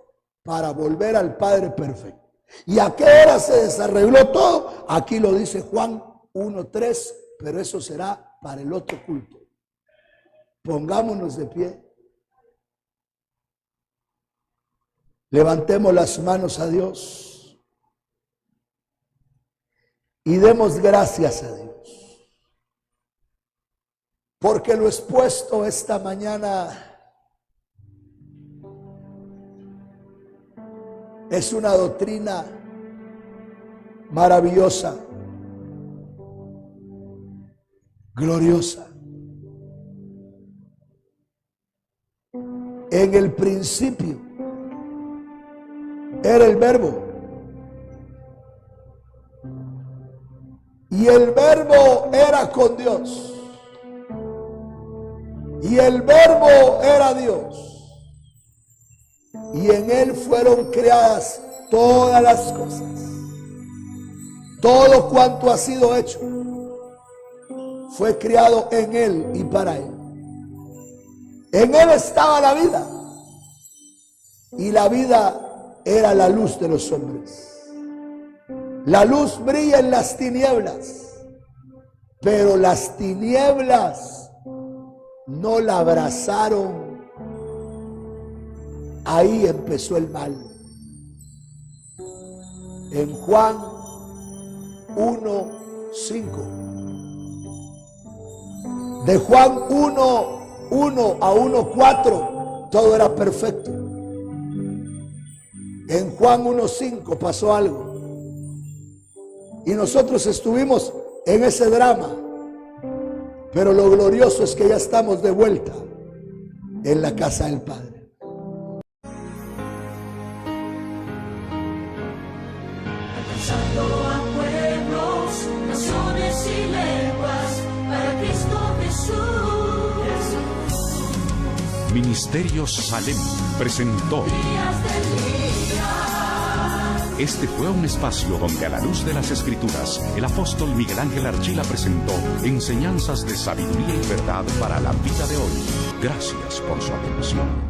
para volver al Padre perfecto. ¿Y a qué hora se desarregló todo? Aquí lo dice Juan 1:3, pero eso será para el otro culto. Pongámonos de pie. Levantemos las manos a Dios y demos gracias a Dios, porque lo expuesto esta mañana es una doctrina maravillosa, gloriosa. En el principio era el Verbo, y el Verbo era con Dios, y el Verbo era Dios, y en Él fueron creadas todas las cosas. Todo cuanto ha sido hecho fue creado en Él y para Él. En Él estaba la vida, y la vida era la luz de los hombres. La luz brilla en las tinieblas, pero las tinieblas no la abrazaron. Ahí empezó el mal. En Juan 1:5. De Juan 1:1 a 1:4 todo era perfecto. En Juan 1:5 pasó algo, y nosotros estuvimos en ese drama, pero lo glorioso es que ya estamos de vuelta en la casa del Padre. Alcanzando a pueblos, naciones y lenguas, para Cristo Jesús. Ministerios Salem presentó. Días del día. Este fue un espacio donde, a la luz de las Escrituras, el apóstol Miguel Ángel Archila presentó enseñanzas de sabiduría y verdad para la vida de hoy. Gracias por su atención.